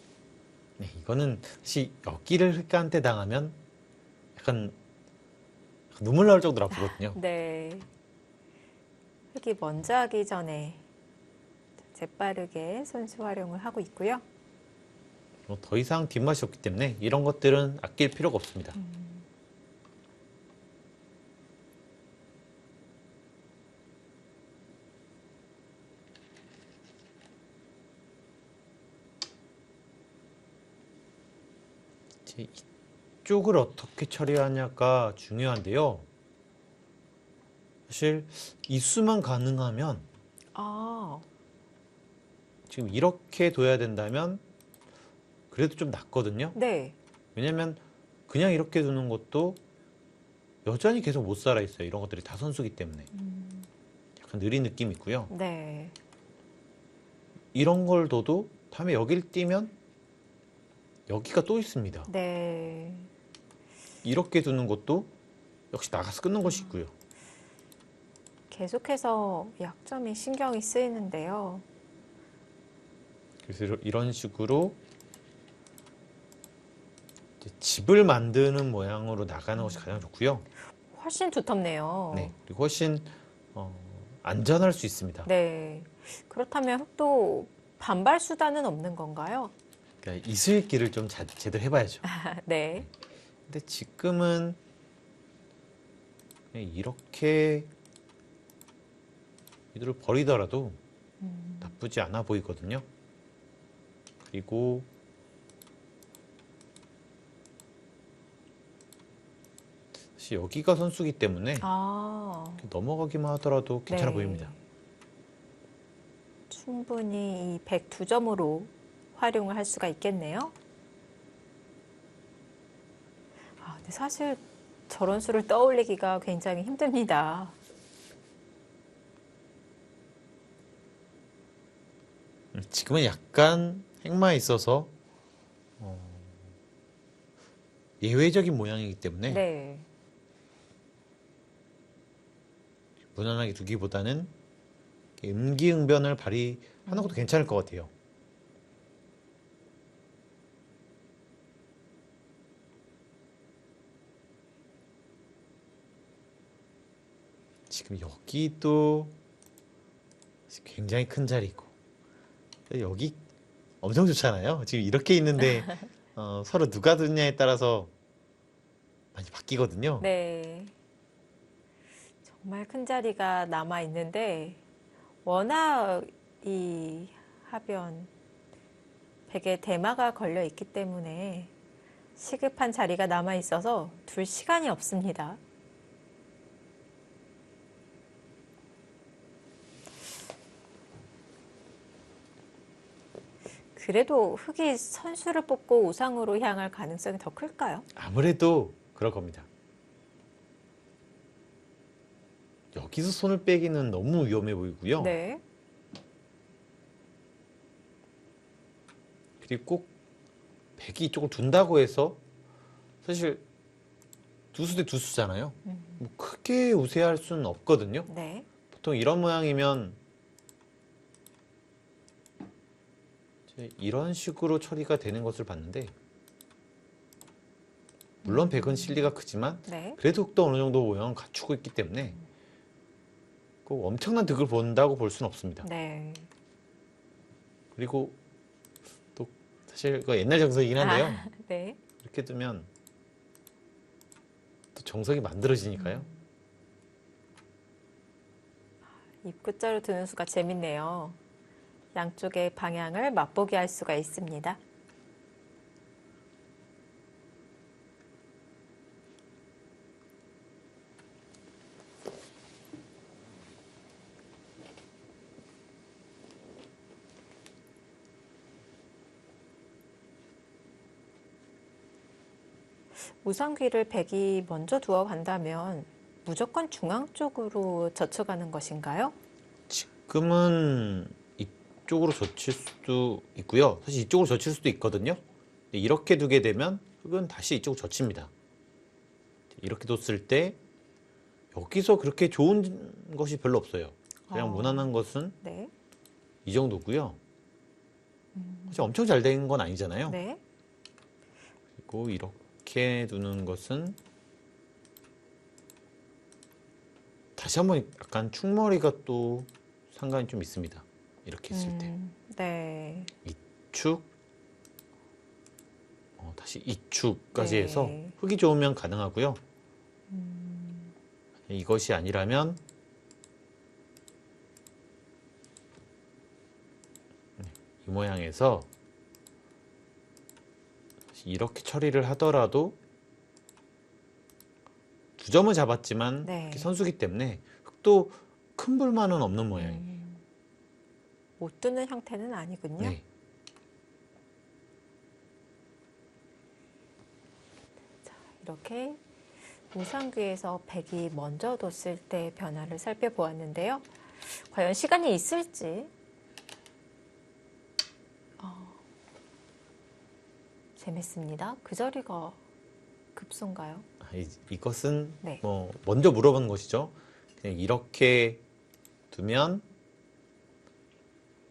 네, 이거는 사실 여기를 흑가한테 당하면 약간 눈물 나올 정도로 아프거든요. 네. 흙이 먼저 하기 전에 재빠르게 선수 활용을 하고 있고요. 뭐더 이상 뒷맛이 없기 때문에 이런 것들은 아낄 필요가 없습니다. 이제 이쪽을 어떻게 처리하냐가 중요한데요. 사실 이수만 가능하면 아, 지금 이렇게 둬야 된다면 그래도 좀 낫거든요. 네. 왜냐면 그냥 이렇게 두는 것도 여전히 계속 못 살아 있어요. 이런 것들이 다 선수기 때문에. 약간 느린 느낌이 있고요. 네. 이런 걸 둬도 다음에 여길 뛰면 여기가 또 있습니다. 네. 이렇게 두는 것도 역시 나가서 끊는 것이 있고요. 계속해서 약점이 신경이 쓰이는데요. 그래서 이런 식으로 이제 집을 만드는 모양으로 나가는 것이 가장 좋고요. 훨씬 두텁네요. 네, 그리고 훨씬 안전할 수 있습니다. 네. 그렇다면 흙도 반발 수단은 없는 건가요? 그러니까 이슬기를 좀 제대로 해봐야죠. 네. 근데 지금은 그냥 이렇게 이들을 버리더라도 나쁘지 않아 보이거든요. 그리고 사실 여기가 선수기 때문에 아, 이렇게 넘어가기만 하더라도 괜찮아 네. 보입니다. 충분히 이 102점으로 활용을 할 수가 있겠네요. 아, 근데 사실 저런 수를 떠올리기가 굉장히 힘듭니다. 지금은 약간 행마에 있어서 예외적인 모양이기 때문에 네. 무난하게 두기보다는 임기응변을 발휘하는 것도 괜찮을 것 같아요. 지금 여기도 굉장히 큰 자리고 여기 엄청 좋잖아요. 지금 이렇게 있는데 서로 누가 두냐에 따라서 많이 바뀌거든요. 네. 정말 큰 자리가 남아 있는데 워낙 이 하변 벽에 대마가 걸려 있기 때문에 시급한 자리가 남아 있어서 둘 시간이 없습니다. 그래도 흑이 선수를 뽑고 우상으로 향할 가능성이 더 클까요? 아무래도 그럴 겁니다. 여기서 손을 빼기는 너무 위험해 보이고요. 네. 그리고 꼭 백이 이쪽을 둔다고 해서 사실 두수 대 두수잖아요. 뭐 크게 우세할 수는 없거든요. 네. 보통 이런 모양이면 이제 이런 식으로 처리가 되는 것을 봤는데 물론 백은 실리가 크지만 네. 그래도 흑도 어느 정도 모양을 갖추고 있기 때문에 꼭 엄청난 득을 본다고 볼 수는 없습니다. 네. 그리고 또 사실 그 옛날 정석이긴 한데요. 아, 네. 이렇게 두면 또 정석이 만들어지니까요. 입구자로 두는 수가 재밌네요. 양쪽의 방향을 맛보게 할 수가 있습니다. 우상귀를 백이 먼저 두어 간다면 무조건 중앙 쪽으로 젖혀가는 것인가요? 지금은 이쪽으로 젖힐 수도 있고요. 사실 이쪽으로 젖힐 수도 있거든요. 근데 이렇게 두게 되면 흙은 다시 이쪽으로 젖힙니다. 이렇게 뒀을 때 여기서 그렇게 좋은 것이 별로 없어요. 그냥 무난한 것은 네. 이 정도고요. 사실 엄청 잘 된 건 아니잖아요. 네. 그리고 이렇게 두는 것은 다시 한번 약간 충머리가 또 상관이 좀 있습니다. 이렇게 했을 때. 네. 이축, 다시 이축까지 네. 해서 흙이 좋으면 가능하고요. 이것이 아니라면 이 모양에서 이렇게 처리를 하더라도 두 점은 잡았지만 네. 이렇게 선수기 때문에 흙도 큰 불만은 없는 모양이에요. 못 두는 형태는 아니군요. 네. 이렇게 우상귀에서 백이 먼저 뒀을 때 변화를 살펴보았는데요. 과연 시간이 있을지. 재밌습니다. 그 자리가 급소인가요? 이것은 네. 뭐 먼저 물어본 것이죠. 그냥 이렇게 두면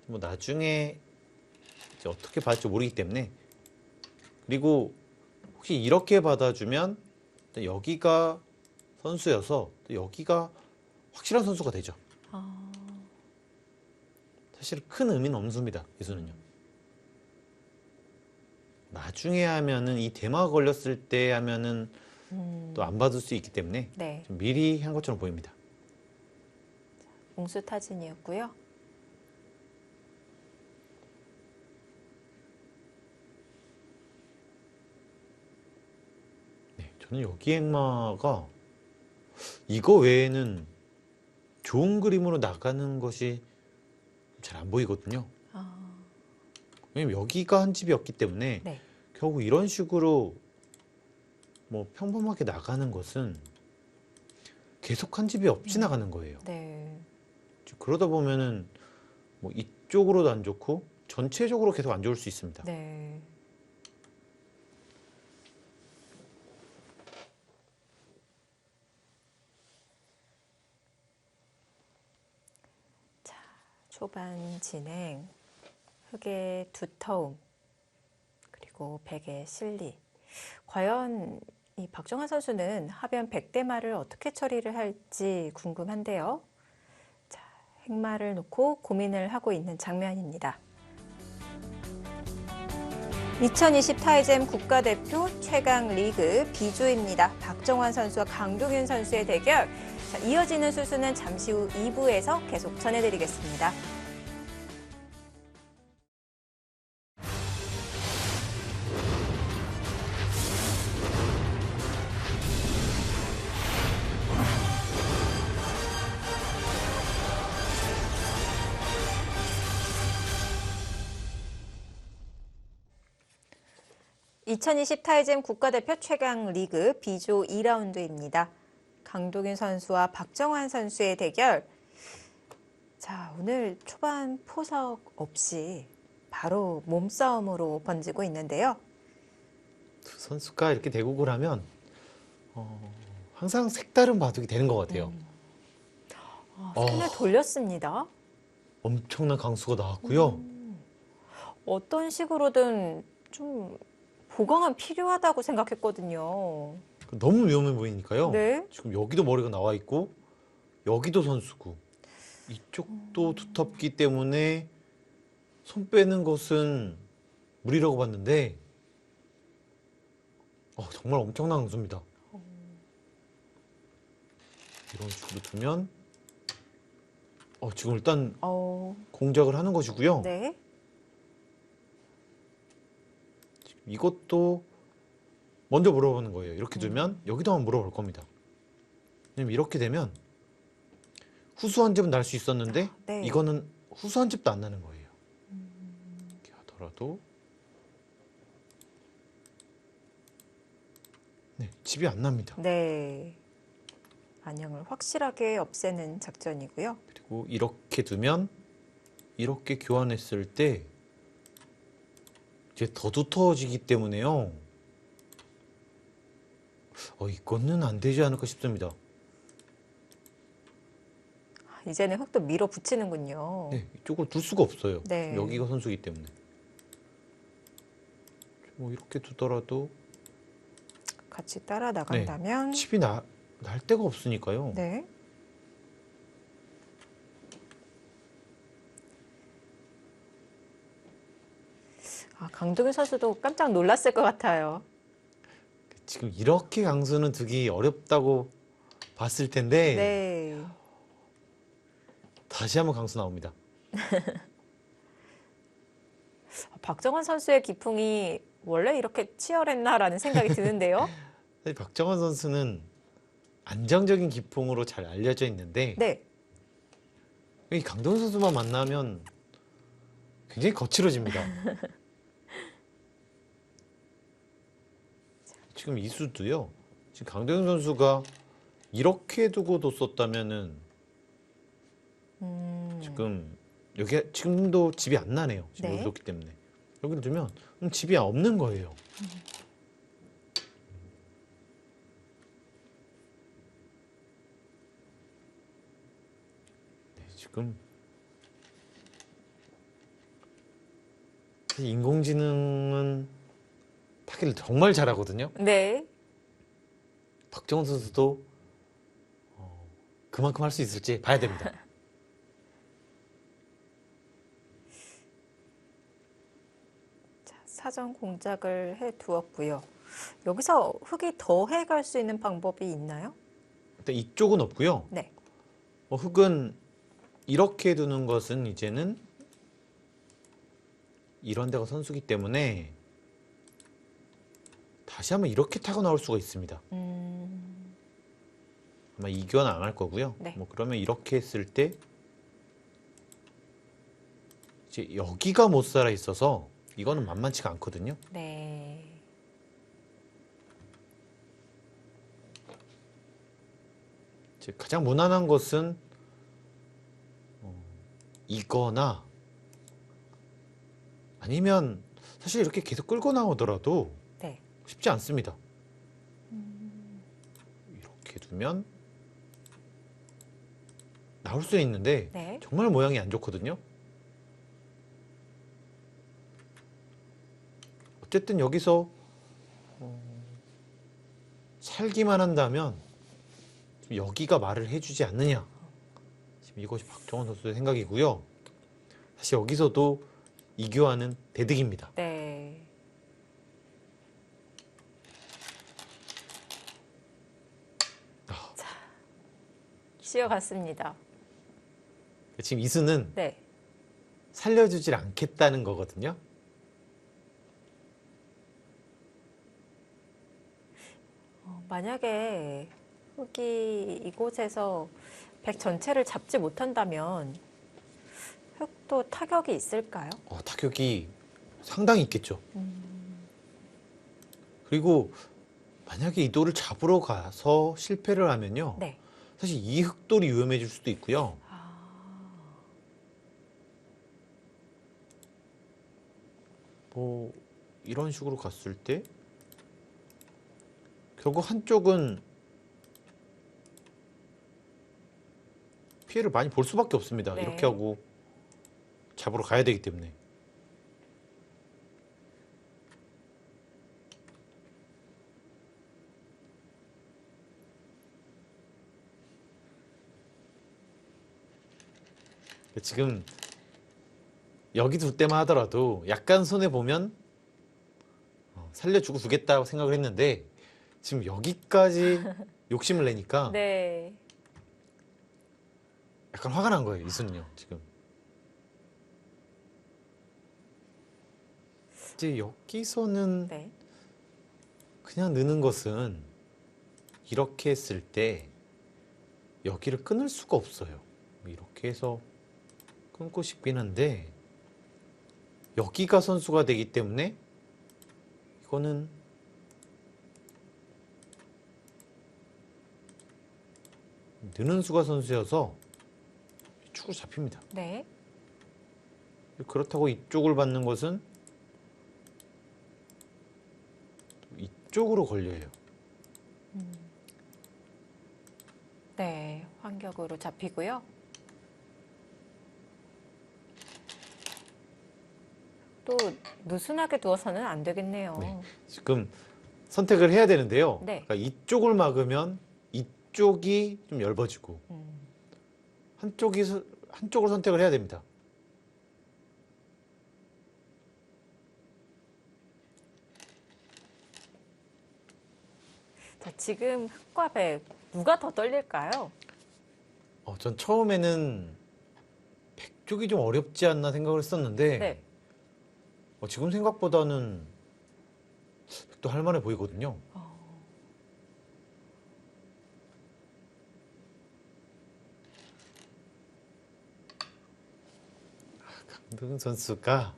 뭐 나중에 이제 어떻게 받을지 모르기 때문에 그리고 혹시 이렇게 받아주면 여기가 선수여서 또 여기가 확실한 선수가 되죠. 아, 사실 큰 의미는 없습니다. 이 수는요. 나중에 하면은 이 대마가 걸렸을 때 하면은 또 안 받을 수 있기 때문에 네. 좀 미리 한 것처럼 보입니다. 옹수 타진이었고요. 네, 저는 여기 행마가 이거 외에는 좋은 그림으로 나가는 것이 잘 안 보이거든요. 아, 왜냐면 여기가 한 집이 없기 때문에 네. 결국 이런 식으로 뭐 평범하게 나가는 것은 계속 한 집이 없이 나가는 거예요. 네. 그러다 보면은 뭐 이쪽으로도 안 좋고 전체적으로 계속 안 좋을 수 있습니다. 네. 자, 초반 진행. 흙의 두터움, 그리고 백의 실리. 과연 이 박정환 선수는 하변 100대마를 어떻게 처리를 할지 궁금한데요. 자, 행마를 놓고 고민을 하고 있는 장면입니다. 2020 타이젠 국가대표 최강 리그 B조입니다. 박정환 선수와 강동윤 선수의 대결. 자, 이어지는 수수는 잠시 후 2부에서 계속 전해드리겠습니다. (2020) 타이젠 국가대표 최강 리그 B조 2라운드입니다. 강동윤 선수와 박정환 선수의 대결. 자, 오늘 초반 포석 없이 바로 몸싸움으로 번지고 있는데요. 두 선수가 이렇게 대국을 하면 항상 색다른 바둑이 되는 것 같아요. 손을 돌렸습니다. 엄청난 강수가 나왔고요. 어떤 식으로든 좀 보강은 필요하다고 생각했거든요. 너무 위험해 보이니까요. 네. 지금 여기도 머리가 나와 있고 여기도 선수고 이쪽도 두텁기 때문에 손 빼는 것은 무리라고 봤는데 정말 엄청난 강수입니다. 이런 식으로 두면 지금 일단 공작을 하는 것이고요. 네. 이것도 먼저 물어보는 거예요. 이렇게 두면 여기도 한번 물어볼 겁니다. 왜냐면 이렇게 되면 후수 한 집은 날 수 있었는데 네. 이거는 후수 한 집도 안 나는 거예요. 이렇게 하더라도 네, 집이 안 납니다. 네. 안녕을 확실하게 없애는 작전이고요. 그리고 이렇게 두면 이렇게 교환했을 때 이제 더 두터워지기 때문에요. 이거는 안 되지 않을까 싶습니다. 이제는 흙도 밀어붙이는군요. 네, 이쪽을 둘 수가 없어요. 네. 여기가 선수이기 때문에. 뭐 이렇게 두더라도 같이 따라 나간다면 칩이 날 데가 없으니까요. 네. 강동윤 선수도 깜짝 놀랐을 것 같아요. 지금 이렇게 강수는 두기 어렵다고 봤을 텐데 네. 다시 한번 강수 나옵니다. 박정환 선수의 기풍이 원래 이렇게 치열했나라는 생각이 드는데요. 사실 박정환 선수는 안정적인 기풍으로 잘 알려져 있는데 네. 이 강동원 선수만 만나면 굉장히 거칠어집니다. 지금 이 수도요. 지금 강동원 선수가 이렇게 두고 뒀었다면은 지금 여기 지금도 집이 안 나네요. 지금 네. 여기 뒀기 때문에 여기를 두면 집이 없는 거예요. 네, 지금 사실 인공지능은 다 타기를 정말 잘하거든요. 네. 박정훈 선수도 그만큼 할 수 있을지 봐야 됩니다. 자, 사전 공작을 해 두었고요. 여기서 흙이 더해 갈 수 있는 방법이 있나요? 일단 이쪽은 없고요. 네. 흙은 이렇게 두는 것은 이제는 이런 데가 선수기 때문에 다시 한번 이렇게 타고 나올 수가 있습니다. 아마 이 교환 안 할 거고요. 네. 뭐 그러면 이렇게 했을 때 이제 여기가 못 살아 있어서 이거는 만만치가 않거든요. 네. 이제 가장 무난한 것은 이거나 아니면 사실 이렇게 계속 끌고 나오더라도 네. 쉽지 않습니다. 이렇게 두면 나올 수 있는데 네. 정말 모양이 안 좋거든요. 어쨌든 여기서 살기만 한다면 여기가 말을 해주지 않느냐. 지금 이것이 박정훈 선수의 생각이고요. 사실 여기서도 이교환은 대득입니다. 네. 자, 씌어갔습니다. 지금 이수는 네. 살려주질 않겠다는 거거든요. 만약에 흙이 이곳에서 백 전체를 잡지 못한다면 흙도 타격이 있을까요? 타격이 상당히 있겠죠. 그리고 만약에 이 돌을 잡으러 가서 실패를 하면요. 네. 사실 이 흙돌이 위험해질 수도 있고요. 뭐 이런 식으로 갔을 때 결국 한쪽은 피해를 많이 볼 수밖에 없습니다. 네. 이렇게 하고 잡으러 가야 되기 때문에. 지금 여기 둘 때만 하더라도 약간 손해 보면 살려주고 두겠다고 생각을 했는데 지금 여기까지 욕심을 내니까 네. 약간 화가 난 거예요, 이수는요, 지금. 이제 여기서는 네. 그냥 느는 것은 이렇게 했을 때 여기를 끊을 수가 없어요. 이렇게 해서 끊고 싶긴 한데 여기가 선수가 되기 때문에 이거는 느는 수가 선수여서 축으로 잡힙니다. 네. 그렇다고 이쪽을 받는 것은 이쪽으로 걸려요. 네. 환격으로 잡히고요. 또 느슨하게 두어서는 안 되겠네요. 네. 지금 선택을 해야 되는데요. 네. 그러니까 이쪽을 막으면 이쪽이 좀 얇아지고 한쪽을 선택을 해야 됩니다. 자, 지금 흙과 백 누가 더 떨릴까요? 전 처음에는 백쪽이 좀 어렵지 않나 생각을 했었는데 네. 지금 생각보다는 백도 할만해 보이거든요. 강동윤 선수가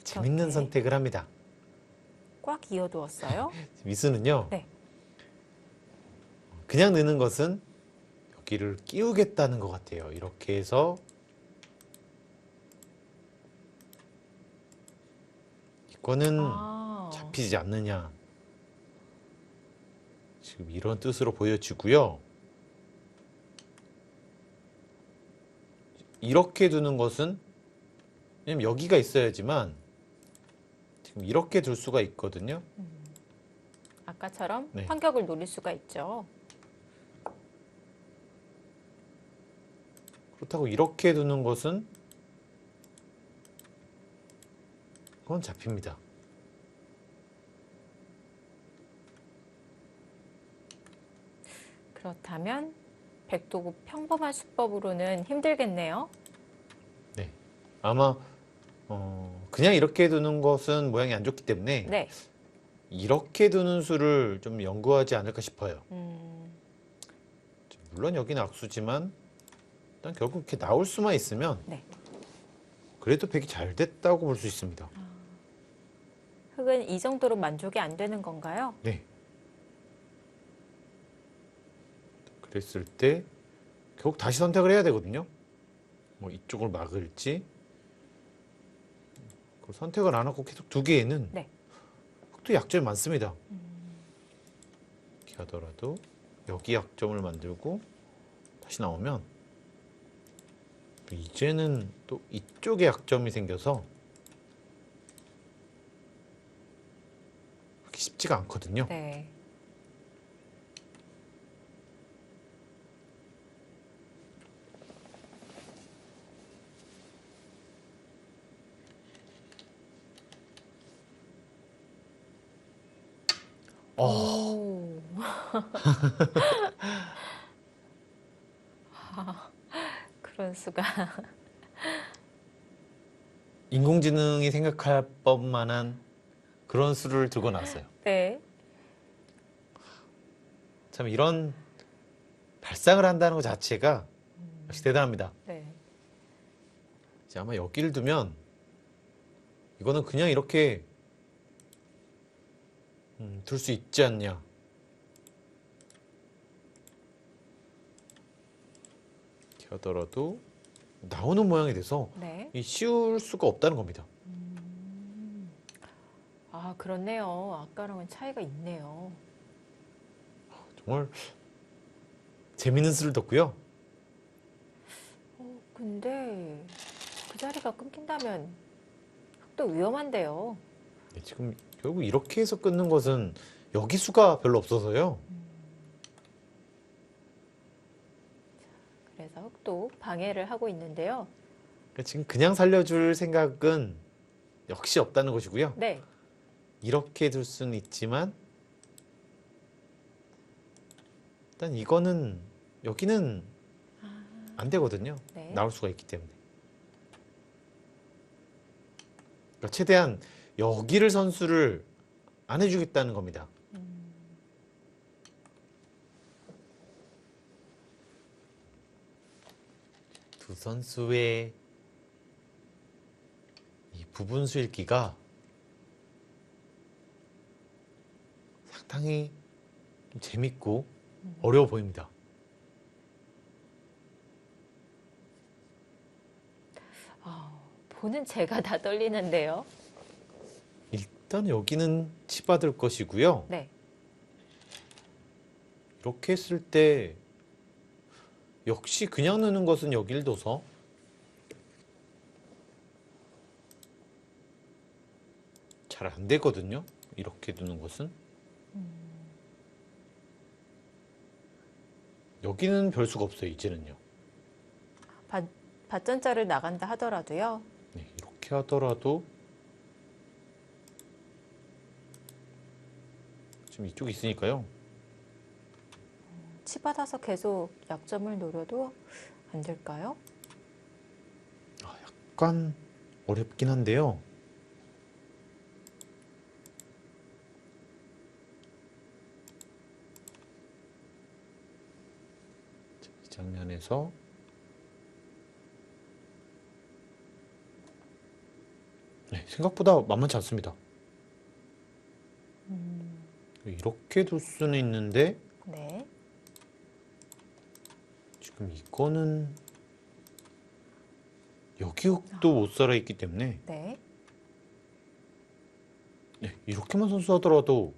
재밌는 선택을 합니다. 꽉 이어두었어요. 미수는요. 네. 그냥 넣는 것은 여기를 끼우겠다는 것 같아요. 이렇게 해서 이거는 잡히지 않느냐. 지금 이런 뜻으로 보여지고요. 이렇게 두는 것은 왜냐면 여기가 있어야지만 지금 이렇게 둘 수가 있거든요. 아까처럼 네. 판격을 노릴 수가 있죠. 그렇다고 이렇게 두는 것은 그건 잡힙니다. 그렇다면 백도구 평범한 수법으로는 힘들겠네요. 네. 아마 그냥 이렇게 두는 것은 모양이 안 좋기 때문에 네. 이렇게 두는 수를 좀 연구하지 않을까 싶어요. 음, 물론 여기는 악수지만 일단 결국 이렇게 나올 수만 있으면 네. 그래도 백이 잘 됐다고 볼 수 있습니다. 흙은 이 정도로 만족이 안 되는 건가요? 네. 그랬을 때 결국 다시 선택을 해야 되거든요. 뭐 이쪽을 막을지. 그 선택을 안 하고 계속 두기에는 네. 흙도 약점이 많습니다. 이렇게 하더라도 여기 약점을 만들고 다시 나오면 이제는 또 이쪽에 약점이 생겨서 그렇게 쉽지가 않거든요. 네. 오. 그런 수가. 인공지능이 생각할 법만한 그런 수를 들고 나왔어요. 네. 참 이런 발상을 한다는 것 자체가 역시 대단합니다. 네. 이제 아마 여기를 두면 이거는 그냥 이렇게 둘 수 있지 않냐. 이렇게 하더라도 나오는 모양이 돼서 네. 이 씌울 수가 없다는 겁니다. 아, 그렇네요. 아까랑은 차이가 있네요. 정말 재밌는 수를 뒀고요. 근데 그 자리가 끊긴다면 또 위험한데요. 네, 지금 결국 이렇게 해서 끊는 것은 여기 수가 별로 없어서요. 그래서 흙도 방해를 하고 있는데요. 그러니까 지금 그냥 살려줄 생각은 역시 없다는 것이고요. 네. 이렇게 둘 수는 있지만 일단 이거는 여기는 안 되거든요. 네. 나올 수가 있기 때문에. 그러니까 최대한 여기를 선수를 안 해주겠다는 겁니다. 두 선수의 이 부분 수읽기가 상당히 좀 재밌고 어려워 보입니다. 보는 제가 다 떨리는데요. 일단 여기는 치받을 것이고요. 네. 이렇게 했을 때 역시 그냥 넣는 것은 여길 둬서 잘 안 되거든요. 이렇게 두는 것은. 여기는 별 수가 없어요. 이제는요. 밭전자를 나간다 하더라도요. 네, 이렇게 하더라도 지금 이쪽이 있으니까요. 치받아서 계속 약점을 노려도 안 될까요? 약간 어렵긴 한데요. 이 장면에서 네, 생각보다 만만치 않습니다. 이렇게 둘 수는 있는데 네. 지금 이거는 여기 흙도 못 살아있기 때문에 네. 네, 이렇게만 선수하더라도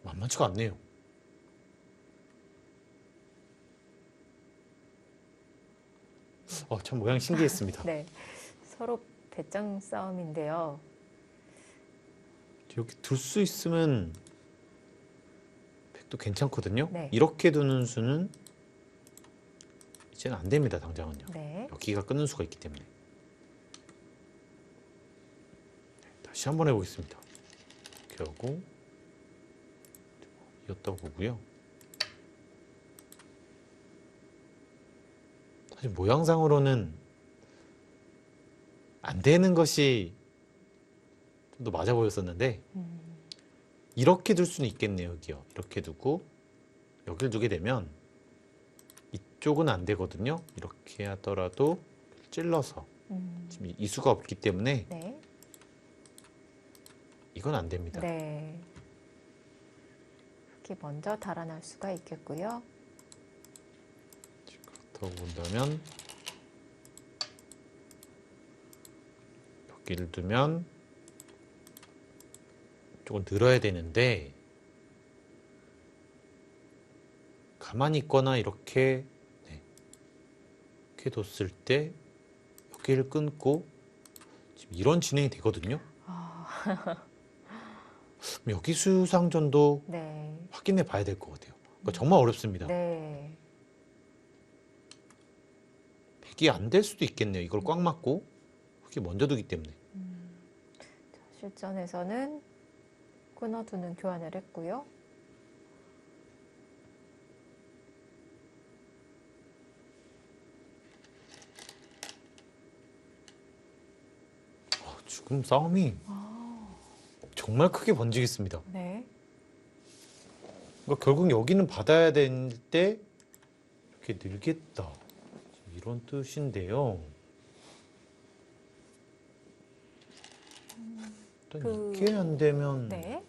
만만치가 않네요. 참 모양 신기했습니다. 네. 서로 배짱 싸움인데요. 여기 둘 수 있으면 팩도 괜찮거든요. 네. 이렇게 두는 수는 이제는 안 됩니다. 당장은요. 네. 여기가 끊는 수가 있기 때문에. 다시 한번 해보겠습니다. 이렇게 하고 이었다고 보고요. 사실 모양상으로는 안 되는 것이 좀 더 맞아 보였었는데 이렇게 둘 수는 있겠네요. 여기요. 이렇게 두고 여기를 두게 되면 이쪽은 안 되거든요. 이렇게 하더라도 찔러서 지금 이 수가 없기 때문에 네. 이건 안 됩니다. 네. 흙이 먼저 달아날 수가 있겠고요. 그렇다고 본다면 여기를 두면 조금 늘어야 되는데 가만히 있거나 이렇게 이렇게 뒀을 때 여기를 끊고 지금 이런 진행이 되거든요. 여기 수상전도 네. 확인해 봐야 될 것 같아요. 그러니까 정말 어렵습니다. 네. 백이 안 될 수도 있겠네요. 이걸 꽉 막고 흙이 먼저 두기 때문에. 자, 실전에서는 끊어두는 교환을 했고요. 지금 싸움이 정말 크게 번지겠습니다. 네. 그러니까 결국 여기는 받아야 되는데 이렇게 늘겠다. 이런 뜻인데요. 일단 이게 안 되면 네.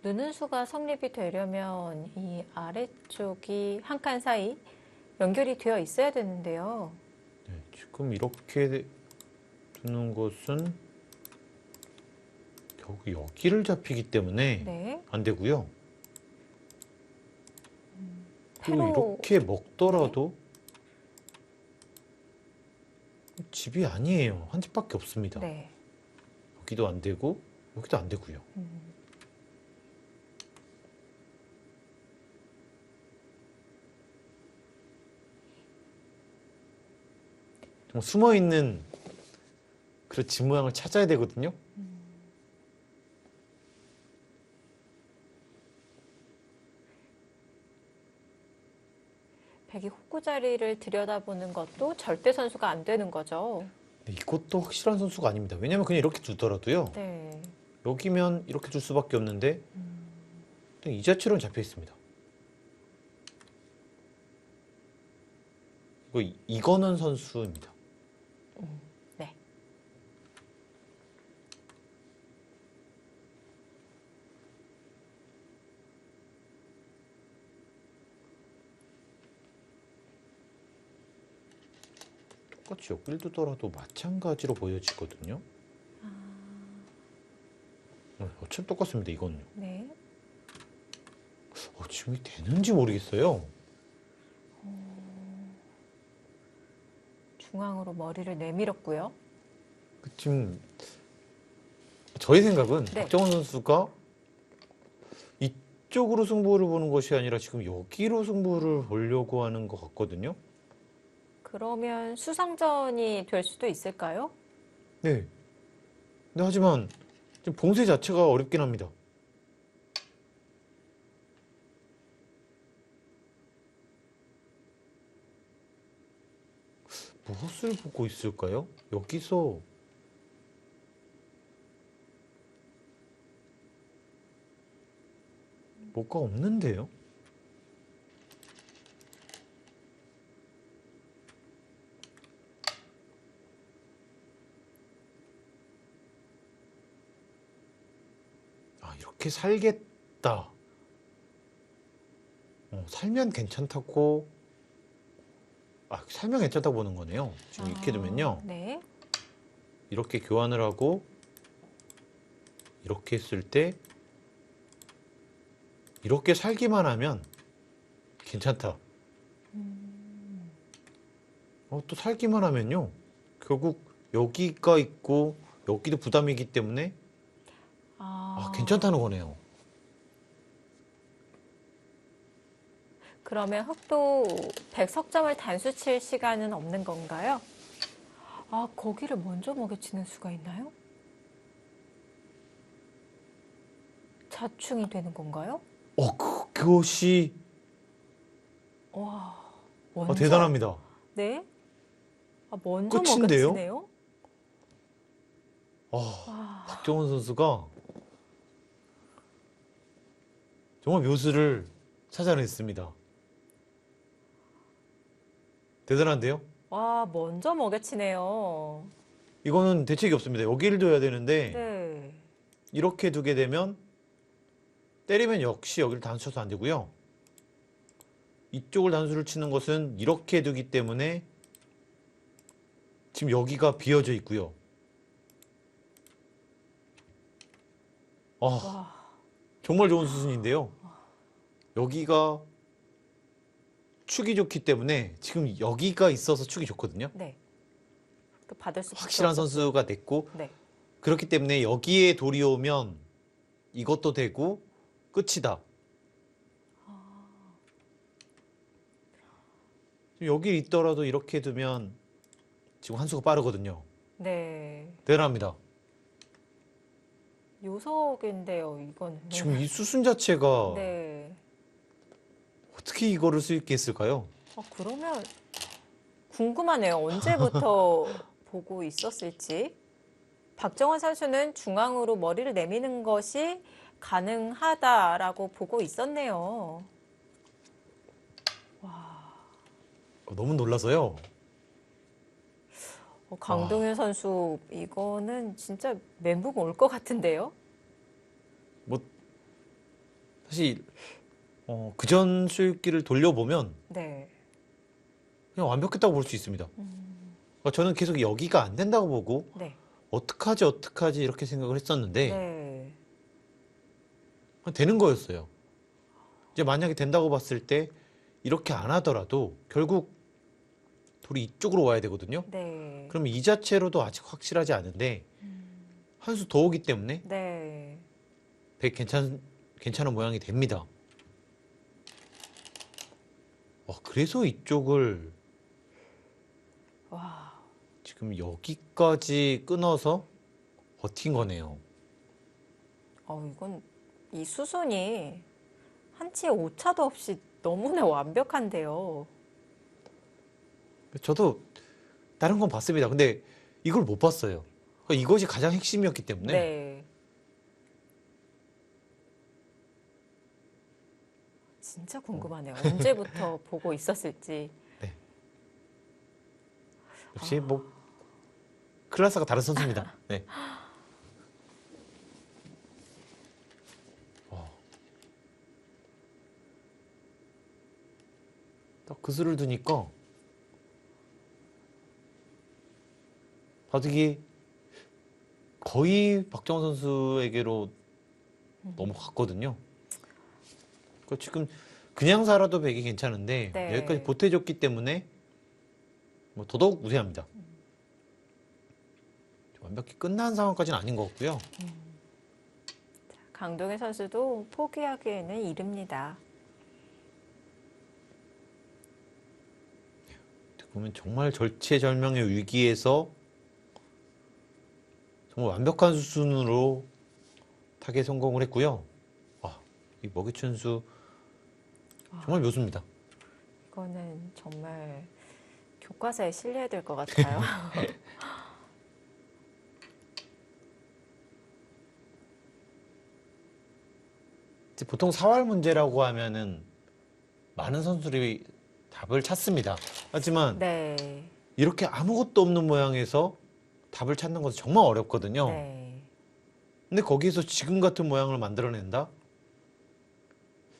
느는 수가 성립이 되려면 이 아래쪽이 한 칸 사이 연결이 되어 있어야 되는데요. 네, 지금 이렇게 두는 것은 결국 여기를 잡히기 때문에 네. 안 되고요. 그리고 패로 이렇게 먹더라도 집이 아니에요. 한 집밖에 없습니다. 네. 여기도 안 되고 여기도 안 되고요. 정말 숨어 있는 그런 집 모양을 찾아야 되거든요. 백이 호구 자리를 들여다보는 것도 절대 선수가 안 되는 거죠. 근데 이것도 확실한 선수가 아닙니다. 왜냐면 그냥 이렇게 두더라도요. 네. 여기면 이렇게 둘 수밖에 없는데 그냥 이 자체로는 잡혀 있습니다. 이거는 선수입니다. 네. 똑같이 여기를 두더라도 마찬가지로 보여지거든요. 어차피 똑같습니다. 이거는요. 네. 지금 이게 되는지 모르겠어요. 중앙으로 머리를 내밀었고요. 지금 저의 생각은 네. 박정원 선수가 이쪽으로 승부를 보는 것이 아니라 지금 여기로 승부를 보려고 하는 것 같거든요. 그러면 수상전이 될 수도 있을까요? 네. 근데 하지만 지금 봉쇄 자체가 어렵긴 합니다. 무엇을 보고 있을까요? 여기서 뭐가 없는데요? 이렇게 살겠다. 살면 괜찮다고 살면 괜찮다고 보는 거네요. 지금 이렇게 두면요. 네. 이렇게 교환을 하고 이렇게 했을 때 이렇게 살기만 하면 괜찮다. 또 살기만 하면요. 결국 여기가 있고 여기도 부담이기 때문에 괜찮다는 거네요. 그러면 흑도 100석점을 단수 칠 시간은 없는 건가요? 거기를 먼저 먹여치는 수가 있나요? 자충이 되는 건가요? 그것이 와, 먼저. 대단합니다. 네. 먼저 끝인데요? 먹여치네요. 박정원 선수가 정말 묘수를 찾아냈습니다. 대단한데요? 와, 먼저 먹여치네요. 이거는 대책이 없습니다. 여기를 둬야 되는데 네. 이렇게 두게 되면 때리면 역시 여기를 단수 쳐도 안 되고요. 이쪽을 단수를 치는 것은 이렇게 두기 때문에 지금 여기가 비어져 있고요. 정말 좋은 수순인데요. 여기가 축이 좋기 때문에 지금 여기가 있어서 축이 좋거든요. 네. 받을 수 확실한 선수가 냈고 네. 그렇기 때문에 여기에 돌이 오면 이것도 되고 끝이다. 여기 있더라도 이렇게 두면 지금 한 수가 빠르거든요. 네. 대단합니다. 요석인데요, 이거는. 지금 이 수순 자체가 네. 어떻게 이거를 수 있게 했을까요? 그러면 궁금하네요. 언제부터 보고 있었을지. 박정원 선수는 중앙으로 머리를 내미는 것이 가능하다라고 보고 있었네요. 너무 놀라서요. 강동윤 선수 이거는 진짜 멘붕 올 것 같은데요. 사실 그전 수익기를 돌려보면 네. 그냥 완벽했다고 볼 수 있습니다. 그러니까 저는 계속 여기가 안 된다고 보고 네. 어떡하지 이렇게 생각을 했었는데 네. 되는 거였어요. 이제 만약에 된다고 봤을 때 이렇게 안 하더라도 결국 돌이 이쪽으로 와야 되거든요. 네. 그러면 이 자체로도 아직 확실하지 않은데 한 수 더 오기 때문에 네. 100 괜찮은 모양이 됩니다. 그래서 이쪽을 와. 지금 여기까지 끊어서 버틴 거네요. 이건 이 수순이 한치의 오차도 없이 너무나 완벽한데요. 저도 다른 건 봤습니다. 근데 이걸 못 봤어요. 그러니까 이것이 가장 핵심이었기 때문에 네. 진짜 궁금하네요. 언제부터 보고 있었을지. 역시 클래스가 다른 선수입니다. 네. 딱 그 수를 두니까 바둑이 거의 박정원 선수에게로 넘어갔거든요. 그러니까 지금 그냥 살아도 100이 괜찮은데 네. 여기까지 보태줬기 때문에 더더욱 우세합니다. 완벽히 끝난 상황까지는 아닌 것 같고요. 강동현 선수도 포기하기에는 이릅니다. 보면 정말 절체절명의 위기에서 정말 완벽한 수순으로 타겟 성공을 했고요. 이 먹이춘수 정말 묘수입니다. 이거는 정말 교과서에 실려야 될 것 같아요. 보통 사활 문제라고 하면은 많은 선수들이 답을 찾습니다. 하지만 네. 이렇게 아무것도 없는 모양에서 답을 찾는 것은 정말 어렵거든요. 네. 근데 거기에서 지금 같은 모양을 만들어낸다?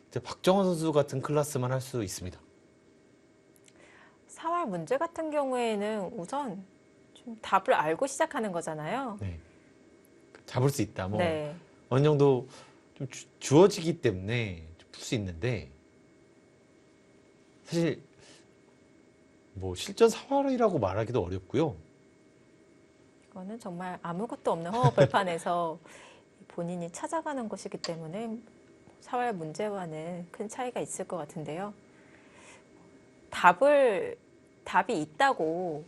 이제 박정원 선수 같은 클래스만 할 수 있습니다. 사활 문제 같은 경우에는 우선 좀 답을 알고 시작하는 거잖아요. 네. 잡을 수 있다. 네. 어느 정도 좀 주어지기 때문에 풀 수 있는데 사실 실전 사활이라고 말하기도 어렵고요. 이거는 정말 아무것도 없는 허허벌판에서 본인이 찾아가는 것이기 때문에 사활 문제와는 큰 차이가 있을 것 같은데요. 답이 있다고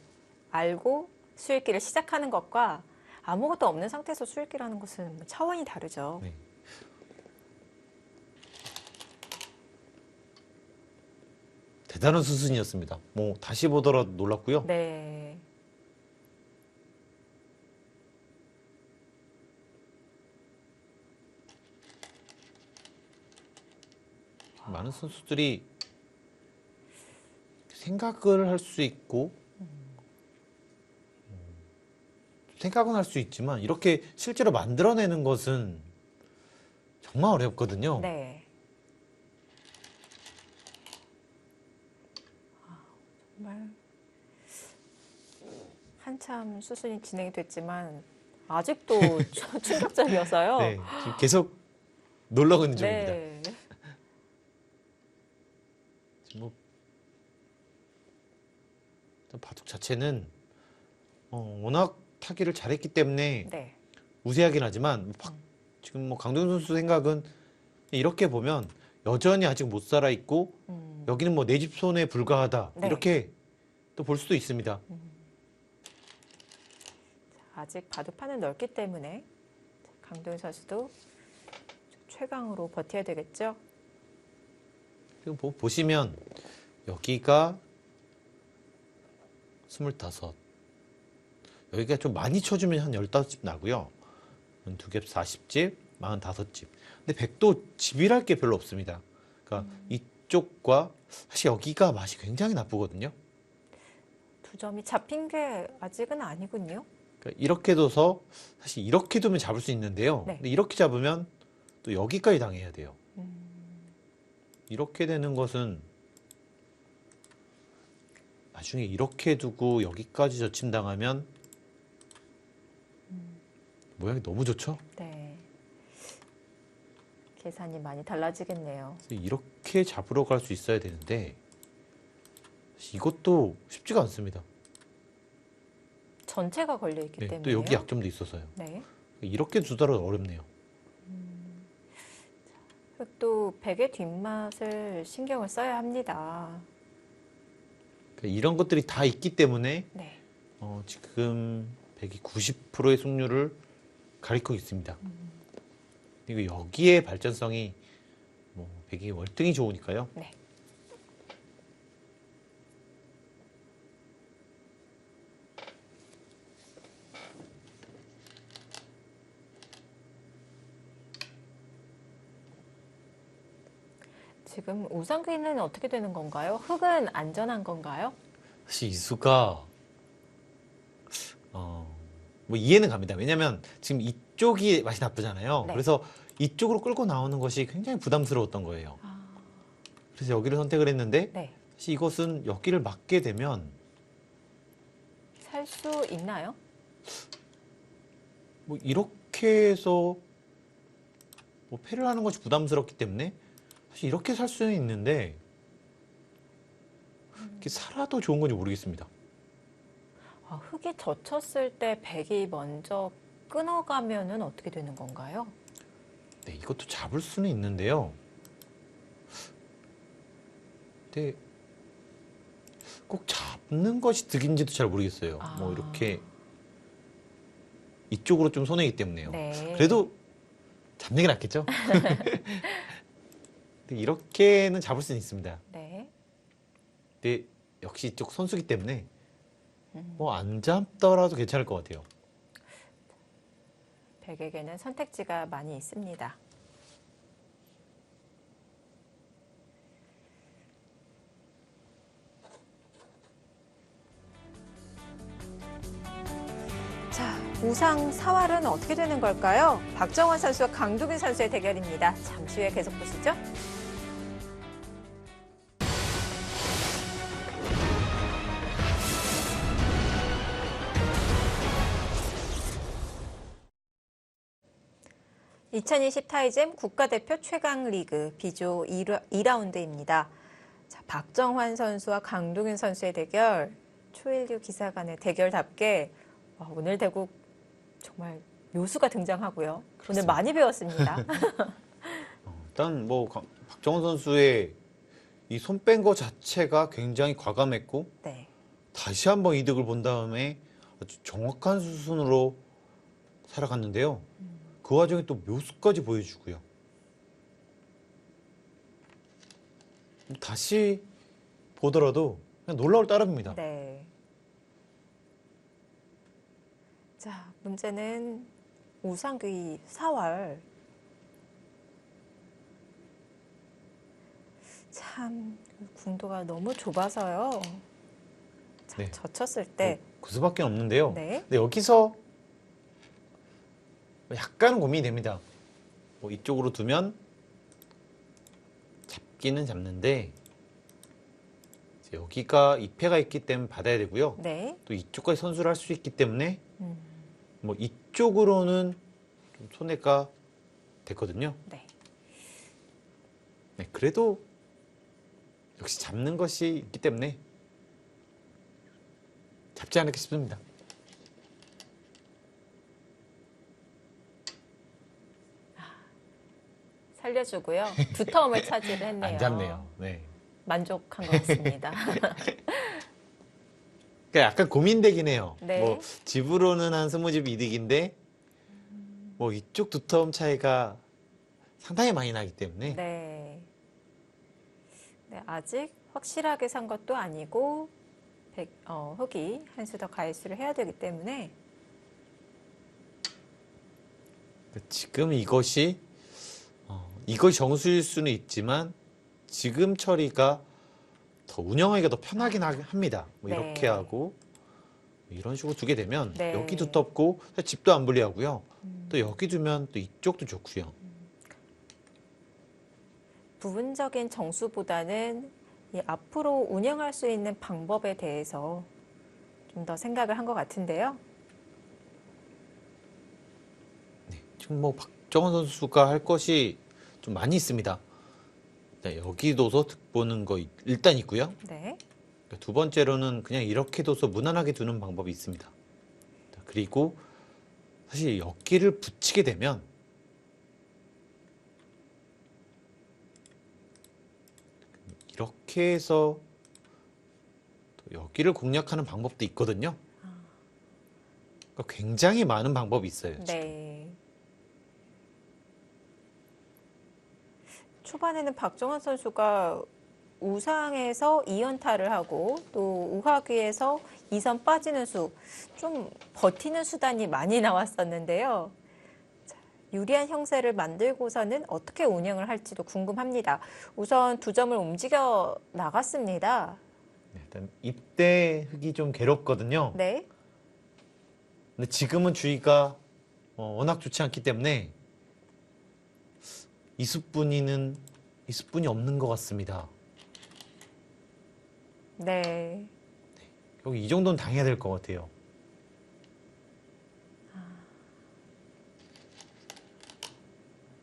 알고 수읽기를 시작하는 것과 아무것도 없는 상태에서 수읽기를 하는 것은 차원이 다르죠. 네. 대단한 수순이었습니다. 뭐 다시 보더라도 놀랐고요. 네. 많은 선수들이 생각을 할 수 있고 생각은 할 수 있지만 이렇게 실제로 만들어내는 것은 정말 어렵거든요. 네. 정말 한참 수순이 진행이 됐지만 아직도 충격적이어서요. 네, 지금 계속 놀라고 있는 중입니다. 네. 지금 뭐 일단 바둑 자체는 워낙 타기를 잘했기 때문에 네. 우세하긴 하지만 지금 뭐 강동원 선수 생각은 이렇게 보면 여전히 아직 못 살아 있고 여기는 뭐 내 집 손에 불과하다 네. 이렇게 또 볼 수도 있습니다. 아직 바둑판은 넓기 때문에 강도현 선수도 최강으로 버텨야 되겠죠. 지금 보시면 여기가 25 여기가 좀 많이 쳐주면 한 15집 나고요. 두 겹 40집, 45집. 근데 백도 집이랄 게 별로 없습니다. 그러니까 이쪽과 사실 여기가 맛이 굉장히 나쁘거든요. 두 점이 잡힌 게 아직은 아니군요. 그러니까 이렇게 둬서 사실 이렇게 두면 잡을 수 있는데요. 네. 근데 이렇게 잡으면 또 여기까지 당해야 돼요. 이렇게 되는 것은 나중에 이렇게 두고 여기까지 젖힘당하면 모양이 너무 좋죠? 네. 계산이 많이 달라지겠네요. 그래서 이렇게 잡으러 갈 수 있어야 되는데 이것도 쉽지가 않습니다. 전체가 걸려 있기 네, 때문에. 또 여기 약점도 있어서요. 네. 이렇게 두더라도 어렵네요. 또 백의 뒷맛을 신경을 써야 합니다. 그러니까 이런 것들이 다 있기 때문에 네. 지금 백이 90%의 승률을 가리키고 있습니다. 그리고 여기에 발전성이 뭐 백이 월등히 좋으니까요. 네. 지금 우상귀는 어떻게 되는 건가요? 흙은 안전한 건가요? 사실 이 수가 뭐 이해는 갑니다. 왜냐하면 지금 이쪽이 맛이 나쁘잖아요. 네. 그래서 이쪽으로 끌고 나오는 것이 굉장히 부담스러웠던 거예요. 아, 그래서 여기를 선택을 했는데 네. 사실 이것은 여기를 맞게 되면 살 수 있나요? 뭐 이렇게 해서 뭐 패를 하는 것이 부담스럽기 때문에 사실 이렇게 살 수는 있는데 이렇게 살아도 좋은 건지 모르겠습니다. 아, 흙이 젖혔을 때 백이 먼저 끊어가면은 어떻게 되는 건가요? 네, 이것도 잡을 수는 있는데요. 근데 꼭 잡는 것이 득인지도 잘 모르겠어요. 아. 뭐 이렇게 이쪽으로 좀 손해이기 때문에요. 네. 그래도 잡는 게 낫겠죠? 근데 이렇게는 잡을 수는 있습니다. 네. 근데 역시 이쪽 선수기 때문에 뭐 안 잡더라도 괜찮을 것 같아요. 백에게는 선택지가 많이 있습니다. 자, 우상 사활은 어떻게 되는 걸까요? 박정원 선수와 강두균 선수의 대결입니다. 잠시 후에 계속 보시죠. (2020) 타이젠 국가대표 최강 리그 B조 2라운드입니다. 자, 박정환 선수와 강동윤 선수의 대결, 초일류 기사 간의 대결답게 오늘 대국 정말 묘수가 등장하고요. 오늘 그렇습니다. 많이 배웠습니다. 일단 뭐 박정원 선수의 이 손 뺀 거 자체가 굉장히 과감했고 네. 다시 한번 이득을 본 다음에 아주 정확한 수순으로 살아갔는데요. 그 와중에 또 묘수까지 보여주고요. 다시 보더라도 그냥 놀라울 따름입니다. 네. 자, 문제는 우상귀 4월. 참 궁도가 너무 좁아서요. 자, 네. 젖혔을 때 그 수밖에 없는데요. 네. 근데 여기서 약간 고민이 됩니다. 뭐 이쪽으로 두면 잡기는 잡는데 이제 여기가 입회가 있기 때문에 받아야 되고요. 네. 또 이쪽까지 선수를 할 수 있기 때문에 음, 뭐 이쪽으로는 좀 손해가 됐거든요. 네. 네, 그래도 역시 잡는 것이 있기 때문에 잡지 않을까 싶습니다. 살려주고요. 두터움을 차지를 했네요. 안 잡네요. 네. 만족한 것 같습니다. 그러니까 약간 고민되긴 해요. 네. 뭐 집으로는 한 20집 이득인데 뭐 이쪽 두터움 차이가 상당히 많이 나기 때문에 네. 네, 아직 확실하게 산 것도 아니고 흙이 한 수 더 가입수를 해야 되기 때문에 지금 이것이 이것이 정수일 수는 있지만 지금 처리가 더 운영하기가 더 편하긴 합니다. 뭐 네. 이렇게 하고 이런 식으로 두게 되면 네. 여기 두텁고 집도 안 불리하고요. 또 여기 두면 또 이쪽도 좋고요. 부분적인 정수보다는 이 앞으로 운영할 수 있는 방법에 대해서 좀 더 생각을 한 것 같은데요. 네, 지금 뭐 박정원 선수가 할 것이 좀 많이 있습니다. 네, 여기 둬서 득보는 거 일단 있고요. 네. 두 번째로는 그냥 이렇게 둬서 무난하게 두는 방법이 있습니다. 그리고 사실 여기를 붙이게 되면 이렇게 해서 또 여기를 공략하는 방법도 있거든요. 그러니까 굉장히 많은 방법이 있어요. 지금. 네. 초반에는 박정환 선수가 우상에서 2연타를 하고 또 우하귀에서 2선 빠지는 수, 좀 버티는 수단이 많이 나왔었는데요. 자, 유리한 형세를 만들고서는 어떻게 운영을 할지도 궁금합니다. 우선 두 점을 움직여 나갔습니다. 네, 일단 이때 흙이 좀 괴롭거든요. 네. 근데 지금은 주의가 워낙 좋지 않기 때문에 이수분이 없는 것 같습니다. 네. 여기 이 정도는 당해야 될 것 같아요.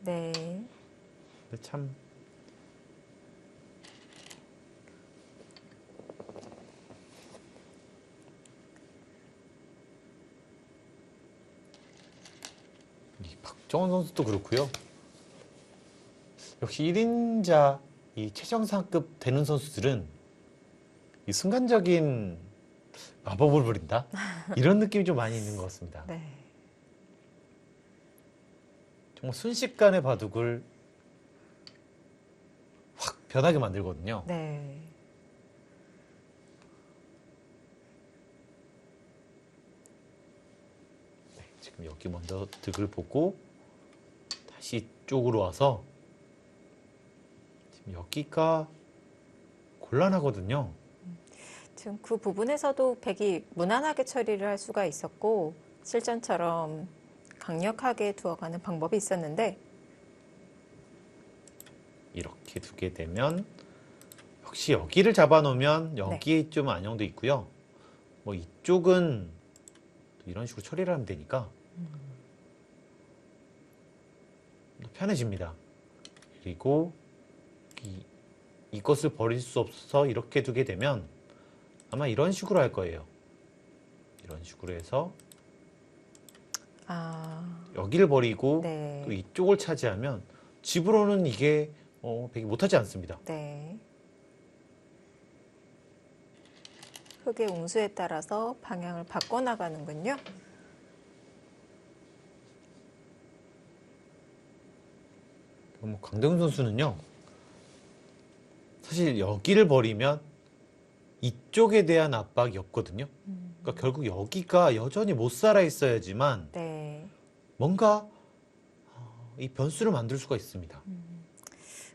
네. 근데 참 이 박정원 선수도 그렇고요. 역시 1인자 이 최정상급 되는 선수들은 이 순간적인 마법을 부린다? 이런 느낌이 좀 많이 있는 것 같습니다. 네. 정말 순식간에 바둑을 확 변하게 만들거든요. 네. 지금 여기 먼저 득을 보고 다시 이쪽으로 와서 지금 여기가 곤란하거든요. 지금 그 부분에서도 백이 무난하게 처리를 할 수가 있었고 실전처럼 강력하게 두어가는 방법이 있었는데 이렇게 두게 되면 역시 여기를 잡아놓으면 여기에 좀 안정도 있고요. 뭐 이쪽은 이런 식으로 처리를 하면 되니까 편해집니다. 그리고 이것을 버릴 수 없어서 이렇게 두게 되면 아마 이런 식으로 할 거예요. 이런 식으로 해서 아, 여기를 버리고 네. 또 이쪽을 차지하면 집으로는 이게 배기 못하지 않습니다. 네. 흙의 웅수에 따라서 방향을 바꿔나가는군요. 뭐 강대훈 선수는요, 사실 여기를 버리면 이쪽에 대한 압박이 없거든요. 그러니까 결국 여기가 여전히 못 살아 있어야지만 네. 뭔가 이 변수를 만들 수가 있습니다.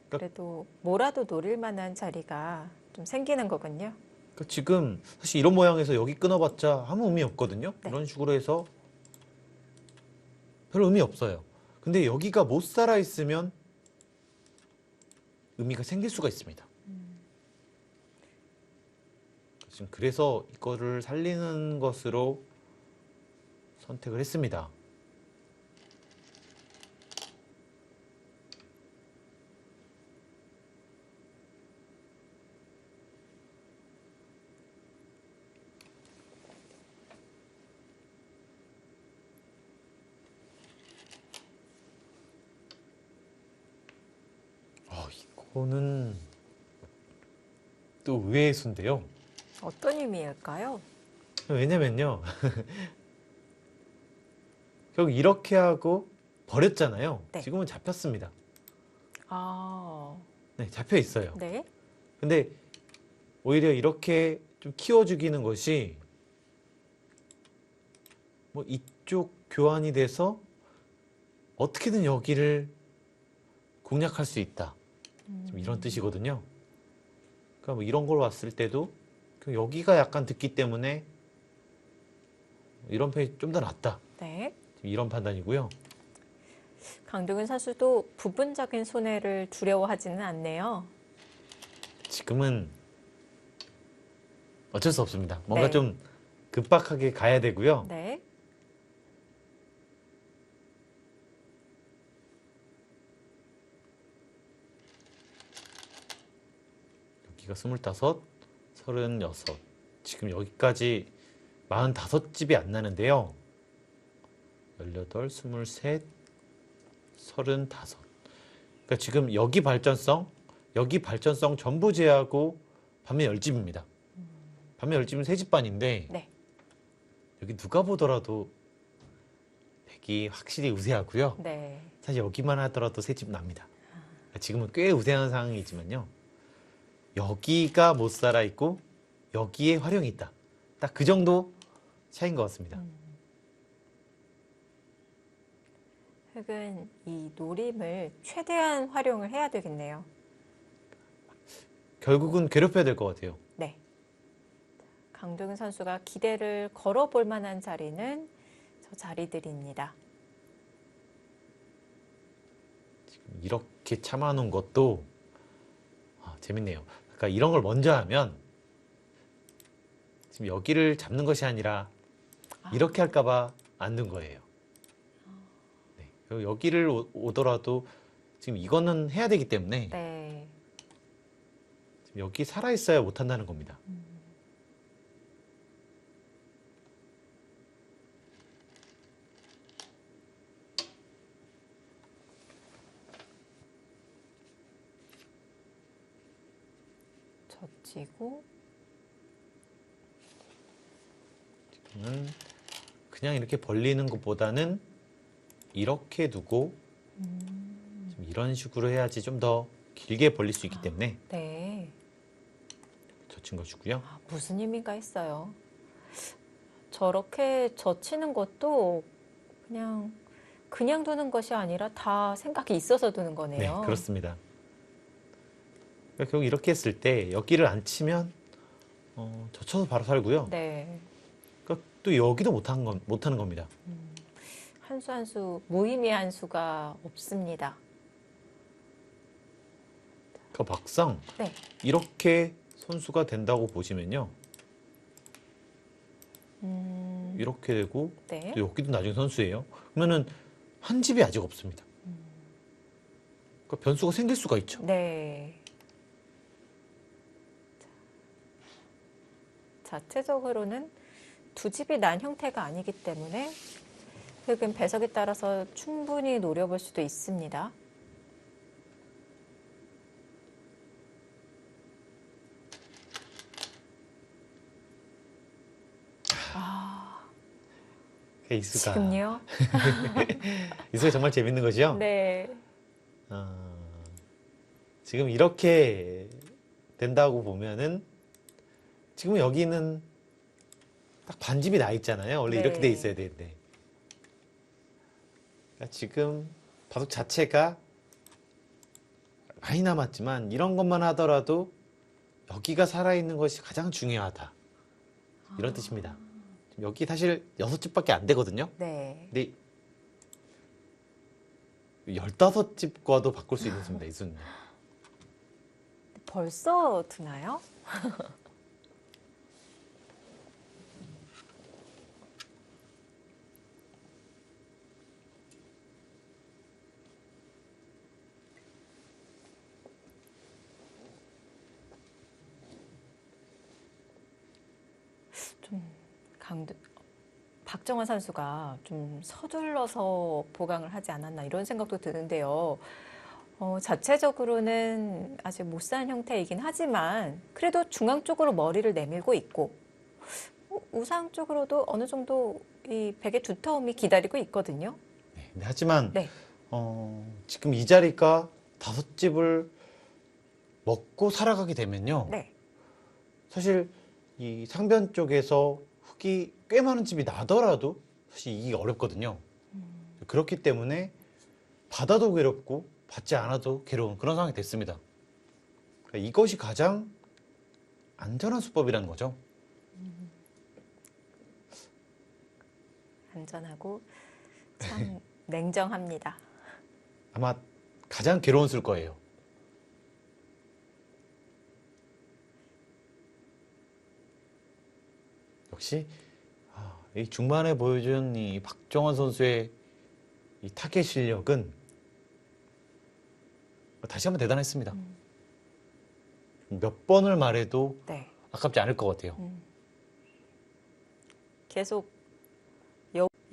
그래도 뭐라도 노릴 만한 자리가 좀 생기는 거군요. 그러니까 지금 사실 이런 모양에서 여기 끊어봤자 아무 의미 없거든요. 네. 이런 식으로 해서 별 의미 없어요. 근데 여기가 못 살아 있으면 의미가 생길 수가 있습니다. 지금 그래서 이거를 살리는 것으로 선택을 했습니다. 이거는 또 의외의 수인데요. 어떤 의미일까요? 왜냐면요. 결국 이렇게 하고 버렸잖아요. 네. 지금은 잡혔습니다. 아, 네, 잡혀 있어요. 네. 근데 오히려 이렇게 좀 키워주기는 것이 뭐 이쪽 교환이 돼서 어떻게든 여기를 공략할 수 있다. 좀 이런 뜻이거든요. 그러니까 뭐 이런 걸 봤을 때도 여기가 약간 듣기 때문에 이런 편이 좀 더 낫다. 네. 이런 판단이고요. 강동윤 선수도 부분적인 손해를 두려워하지는 않네요. 지금은 어쩔 수 없습니다. 뭔가 네. 좀 급박하게 가야 되고요. 네. 여기가 25, 36. 지금 여기까지 45집이 안 나는데요. 18, 23, 35. 그러니까 지금 여기 발전성 전부 제하고 반면 10집입니다. 반면 10집은 3집 반인데 네. 여기 누가 보더라도 백이 확실히 우세하고요. 네. 사실 여기만 하더라도 3집 납니다. 지금은 꽤 우세한 상황이지만요. 여기가 못 살아 있고 여기에 활용이 있다. 딱 그 정도 차이인 것 같습니다. 흙은 이 노림을 최대한 활용을 해야 되겠네요. 결국은 괴롭혀야 될 것 같아요. 네. 강동윤 선수가 기대를 걸어볼 만한 자리는 저 자리들입니다. 지금 이렇게 참아놓은 것도 재밌네요. 그러니까 이런 걸 먼저 하면 지금 여기를 잡는 것이 아니라 이렇게 할까봐 안 둔 거예요. 네. 그리고 여기를 오더라도 지금 이거는 해야 되기 때문에 네. 지금 여기 살아있어야 못한다는 겁니다. 젖히고 지금은 그냥 이렇게 벌리는 것보다는 이렇게 두고 좀 이런 식으로 해야지 좀 더 길게 벌릴 수 있기 때문에 네. 젖힌 것이고요. 무슨 의미가 있어요? 저렇게 젖히는 것도 그냥 두는 것이 아니라 다 생각이 있어서 두는 네, 거네요. 그렇습니다. 그러니까 결국 이렇게 했을 때 여기를 안 치면 젖혀서 바로 살고요. 네. 그러니까 또 여기도 못하는 겁니다. 한 수 한 수 무의미한 수가 없습니다. 그러니까 막상 네. 이렇게 선수가 된다고 보시면요. 이렇게 되고 네. 또 여기도 나중에 선수예요. 그러면은 한 집이 아직 없습니다. 그러니까 변수가 생길 수가 있죠. 네. 자체적으로는 두 집이 난 형태가 아니기 때문에 흙은 배석에 따라서 충분히 노려볼 수도 있습니다. 이수가 지금요? 이수가 정말 재밌는 거죠? 네. 지금 이렇게 된다고 보면은 지금 여기는 딱 반집이 나 있잖아요. 원래 네. 이렇게 돼 있어야 되는데. 그러니까 지금 바둑 자체가 많이 남았지만 이런 것만 하더라도 여기가 살아있는 것이 가장 중요하다. 이런 뜻입니다. 지금 여기 사실 6집밖에 안 되거든요. 네. 근데 15집과도 바꿀 수 있는 수입니다. 이 수는. 벌써 드나요? 좀 박정환 선수가 좀 서둘러서 보강을 하지 않았나 이런 생각도 드는데요. 자체적으로는 아직 못 산 형태이긴 하지만 그래도 중앙 쪽으로 머리를 내밀고 있고 우상 쪽으로도 어느 정도 이 백의 두터움이 기다리고 있거든요. 네, 하지만 네. 지금 이 자리가 5집을 먹고 살아가게 되면요. 네. 사실 이 상변 쪽에서 흙이 꽤 많은 집이 나더라도 사실 이기기 어렵거든요. 그렇기 때문에 받아도 괴롭고 받지 않아도 괴로운 그런 상황이 됐습니다. 그러니까 이것이 가장 안전한 수법이라는 거죠. 안전하고 참 냉정합니다. 아마 가장 괴로운 수일 거예요. 역시 이 중반에 보여준 이 박정환 선수의 이 타겟 실력은 다시 한번 대단했습니다. 몇 번을 말해도 네. 아깝지 않을 것 같아요. 계속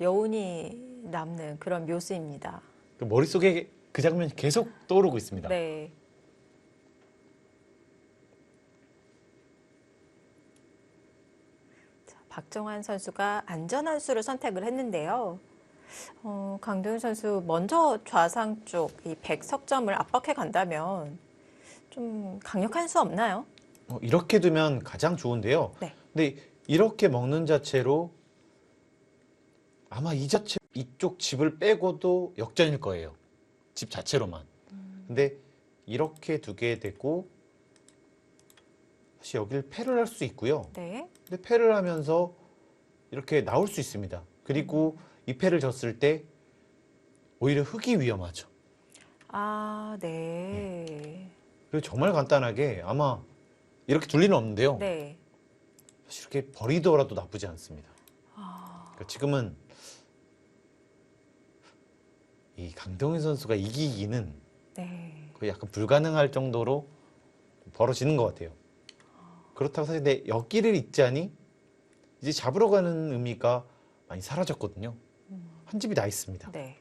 여운이 남는 그런 묘수입니다. 그 머릿속에 그 장면이 계속 떠오르고 있습니다. 네. 자, 박정환 선수가 안전한 수를 선택을 했는데요. 강도윤 선수 먼저 좌상 쪽 이 백석점을 압박해 간다면 좀 강력한 수 없나요? 이렇게 두면 가장 좋은데요. 네. 근데 이렇게 먹는 자체로 아마 이쪽 집을 빼고도 역전일 거예요. 집 자체로만. 근데 이렇게 두게 되고 사실 여기를 패를 할 수 있고요. 네. 근데 패를 하면서 이렇게 나올 수 있습니다. 그리고 이 패를 졌을 때 오히려 흙이 위험하죠. 아, 네. 그리고 정말 간단하게 아마 이렇게 둘 리는 없는데요. 네. 사실 이렇게 버리더라도 나쁘지 않습니다. 아, 그러니까 지금은 이 강동윤 선수가 이기기는 네. 거의 약간 불가능할 정도로 벌어지는 것 같아요. 그렇다고 사실 내 여기를 잊자니 이제 잡으러 가는 의미가 많이 사라졌거든요. 한 집이 나 있습니다. 네.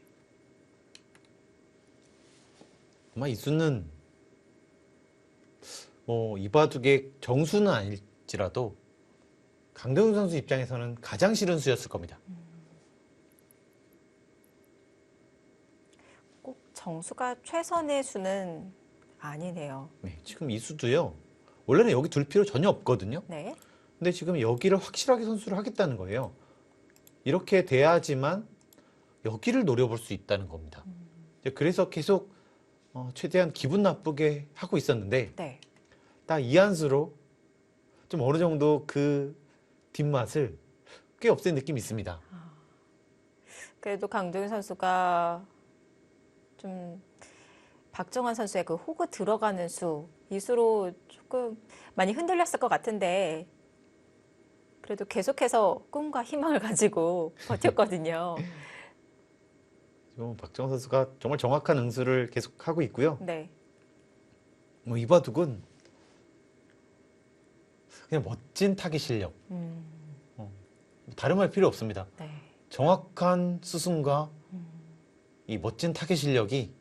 아마 이 수는 이 바둑의 정수는 아닐지라도 강동윤 선수 입장에서는 가장 싫은 수였을 겁니다. 꼭 정수가 최선의 수는 아니네요. 네, 지금 이 수도요. 원래는 여기 둘 필요 전혀 없거든요. 네. 근데 지금 여기를 확실하게 선수를 하겠다는 거예요. 이렇게 돼야지만 여기를 노려볼 수 있다는 겁니다. 이제 그래서 계속 최대한 기분 나쁘게 하고 있었는데 네. 딱 이 한수로 좀 어느 정도 그 뒷맛을 꽤 없앤 느낌이 있습니다. 그래도 강도윤 선수가 좀 박정환 선수의 그 호구 들어가는 수, 이 수로 조금 많이 흔들렸을 것 같은데 그래도 계속해서 꿈과 희망을 가지고 버텼거든요. 지금 박정호 선수가 정말 정확한 응수를 계속 하고 있고요. 네. 이 바둑은 그냥 멋진 타기 실력. 다른 말 필요 없습니다. 네. 정확한 수순과 이 멋진 타겟 실력이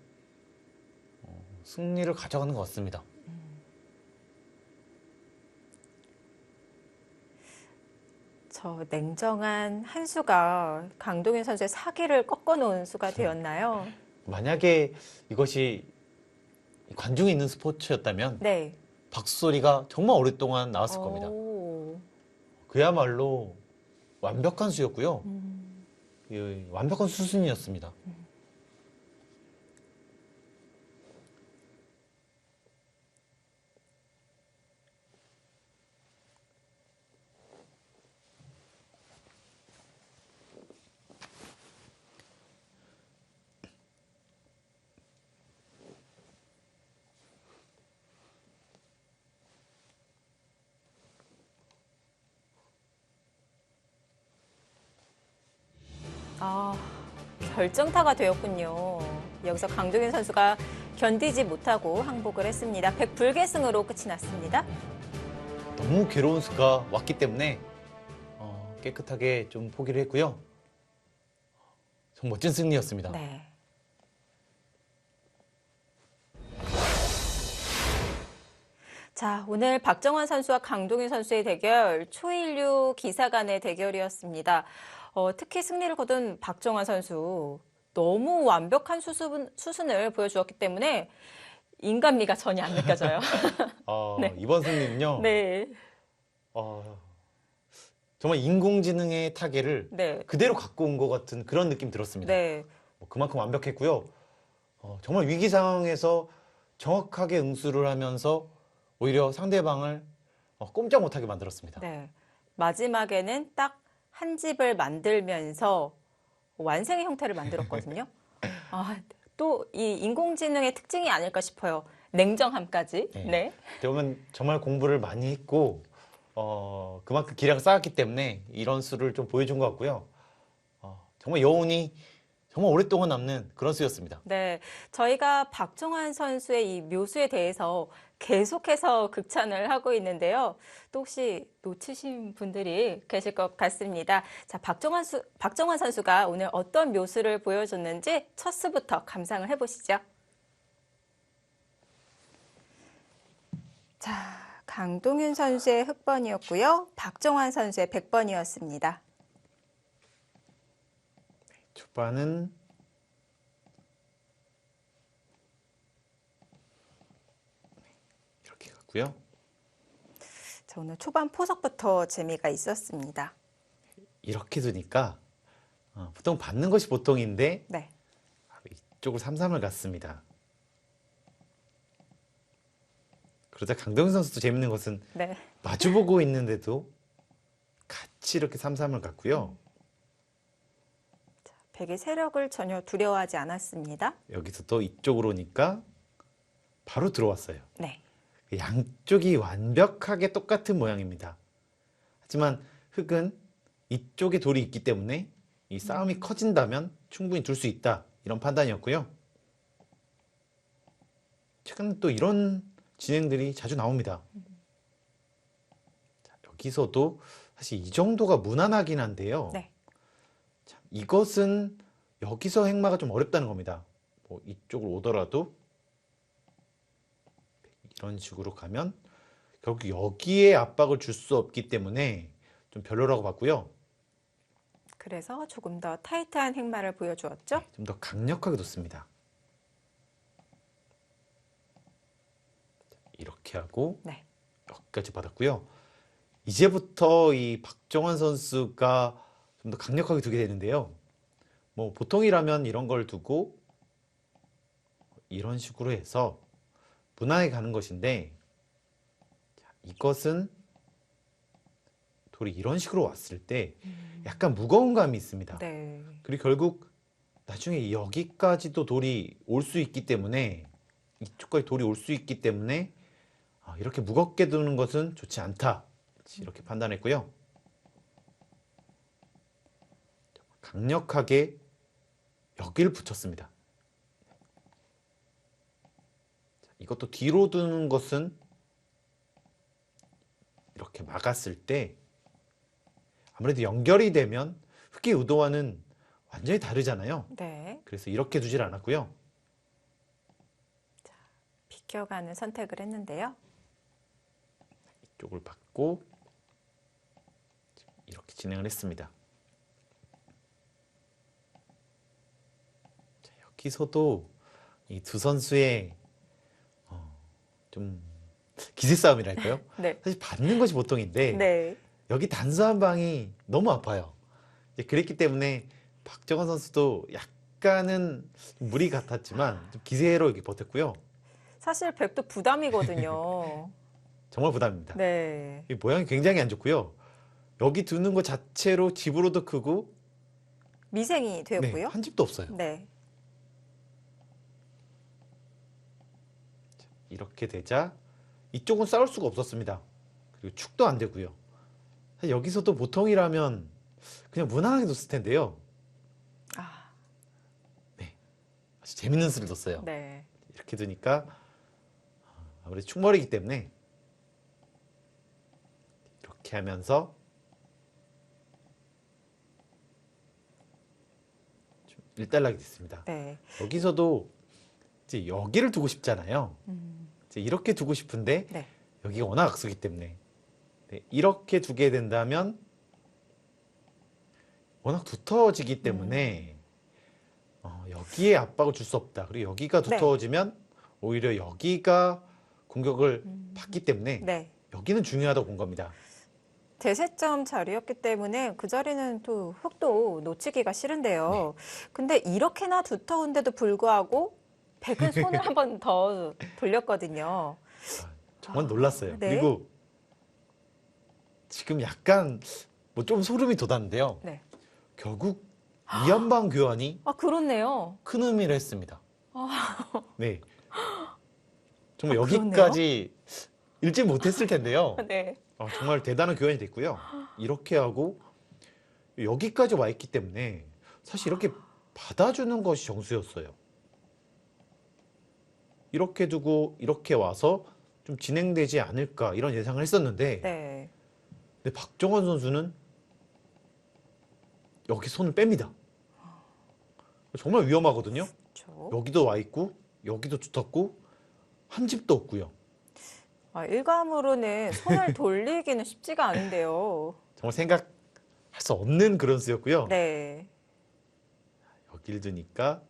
승리를 가져가는 것 같습니다. 저 냉정한 한 수가 강동윤 선수의 사기를 꺾어놓은 수가 되었나요? 만약에 이것이 관중이 있는 스포츠였다면 네. 박수 소리가 정말 오랫동안 나왔을 겁니다. 오. 그야말로 완벽한 수였고요. 완벽한 수순이었습니다. 아, 결정타가 되었군요. 여기서 강동윤 선수가 견디지 못하고 항복을 했습니다. 100불계승으로 끝이 났습니다. 너무 괴로운 수가 왔기 때문에 깨끗하게 좀 포기를 했고요. 정말 멋진 승리였습니다. 네. 자, 오늘 박정환 선수와 강동윤 선수의 대결, 초일류 기사 간의 대결이었습니다. 특히 승리를 거둔 박정환 선수, 너무 완벽한 수순을 보여주었기 때문에 인간미가 전혀 안 느껴져요. 네. 이번 승리는요. 네. 정말 인공지능의 타겟을 네. 그대로 갖고 온 것 같은 그런 느낌 들었습니다. 네. 그만큼 완벽했고요. 정말 위기 상황에서 정확하게 응수를 하면서 오히려 상대방을 꼼짝 못하게 만들었습니다. 네. 마지막에는 딱 한 집을 만들면서 완성의 형태를 만들었거든요. 또 이 인공지능의 특징이 아닐까 싶어요. 냉정함까지. 네. 어떻게 보면 정말 공부를 많이 했고 그만큼 기량 쌓았기 때문에 이런 수를 좀 보여준 것 같고요. 정말 여운이 정말 오랫동안 남는 그런 수였습니다. 네, 저희가 박정환 선수의 이 묘수에 대해서 계속해서 극찬을 하고 있는데요. 또 혹시 놓치신 분들이 계실 것 같습니다. 자, 박정환 선수가 오늘 어떤 묘수를 보여줬는지 첫 수부터 감상을 해보시죠. 자, 강동윤 선수의 흑번이었고요. 박정환 선수의 100번이었습니다. 초반은 이렇게 갔고요. 자, 오늘 초반 포석부터 재미가 있었습니다. 이렇게 두니까 보통 받는 것이 보통인데 네. 이쪽으로 3-3을 갔습니다. 그러자 강동윤 선수도 재밌는 것은 네. 마주보고 있는데도 같이 이렇게 3-3을 갔고요. 백의 세력을 전혀 두려워하지 않았습니다. 여기서 또 이쪽으로 오니까 바로 들어왔어요. 네. 양쪽이 완벽하게 똑같은 모양입니다. 하지만 흑은 이쪽에 돌이 있기 때문에 이 싸움이 커진다면 충분히 둘 수 있다. 이런 판단이었고요. 최근 또 이런 진행들이 자주 나옵니다. 자, 여기서도 사실 이 정도가 무난하긴 한데요. 네. 자, 이것은 여기서 행마가 좀 어렵다는 겁니다. 뭐 이쪽으로 오더라도 이런 식으로 가면 결국 여기에 압박을 줄 수 없기 때문에 좀 별로라고 봤고요. 그래서 조금 더 타이트한 행마를 보여주었죠. 좀 더 강력하게 뒀습니다. 이렇게 하고 네. 여기까지 받았고요. 이제부터 이 박정환 선수가 좀 더 강력하게 두게 되는데요. 뭐 보통이라면 이런 걸 두고 이런 식으로 해서 무난하게 가는 것인데 이것은 돌이 이런 식으로 왔을 때 약간 무거운 감이 있습니다. 네. 그리고 결국 나중에 여기까지도 돌이 올 수 있기 때문에 이쪽까지 돌이 올 수 있기 때문에 이렇게 무겁게 두는 것은 좋지 않다. 이렇게 판단했고요. 강력하게 여기를 붙였습니다. 이것도 뒤로 두는 것은 이렇게 막았을 때 아무래도 연결이 되면 흑의 의도와는 완전히 다르잖아요. 네. 그래서 이렇게 두질 않았고요. 비켜가는 선택을 했는데요. 이쪽을 받고 이렇게 진행을 했습니다. 자, 여기서도 이 두 선수의 좀 기세 싸움이랄까요? 네. 사실 받는 것이 보통인데 네. 여기 단수 한 방이 너무 아파요. 이제 그랬기 때문에 박정원 선수도 약간은 무리 같았지만 좀 기세로 이렇게 버텼고요. 사실 백도 부담이거든요. 정말 부담입니다. 네. 이 모양이 굉장히 안 좋고요. 여기 두는 것 자체로 집으로도 크고 미생이 네, 되었고요. 한 집도 없어요. 네. 이렇게 되자 이쪽은 싸울 수가 없었습니다. 그리고 축도 안 되고요. 사실 여기서도 보통이라면 그냥 무난하게 뒀을 텐데요. 아, 아주 재밌는 수를 뒀어요. 네. 이렇게 두니까 아무래도 축머리이기 때문에 이렇게 하면서 좀 일단락이 됐습니다. 네. 여기서도 이제 여기를 두고 싶잖아요. 이제 이렇게 두고 싶은데 네. 여기가 워낙 악수기 때문에 네, 이렇게 두게 된다면 워낙 두터워지기 때문에 여기에 압박을 줄 수 없다. 그리고 여기가 네. 두터워지면 오히려 여기가 공격을 받기 때문에 네. 여기는 중요하다고 본 겁니다. 대세점 자리였기 때문에 그 자리는 또 흙도 놓치기가 싫은데요. 근데 이렇게나 두터운데도 불구하고 백은 손을 한 번 더 돌렸거든요. 정말 놀랐어요. 네. 그리고 지금 약간 뭐 좀 소름이 돋았는데요. 네. 결국 이연방 교환이 아, 그렇네요. 큰 의미를 했습니다. 네. 정말 그렇네요. 여기까지 읽지 못했을 텐데요. 네. 정말 대단한 교환이 됐고요. 이렇게 하고 여기까지 와 있기 때문에 사실 이렇게 받아주는 것이 정수였어요. 이렇게 두고 이렇게 와서 좀 진행되지 않을까 이런 예상을 했었는데 네. 근데 박정원 선수는 여기 손을 뺍니다. 정말 위험하거든요. 그렇죠. 여기도 와 있고 여기도 두텁고 한 집도 없고요. 아, 일감으로는 손을 돌리기는 쉽지가 않은데요. 정말 생각할 수 없는 그런 수였고요. 네. 여기를 두니까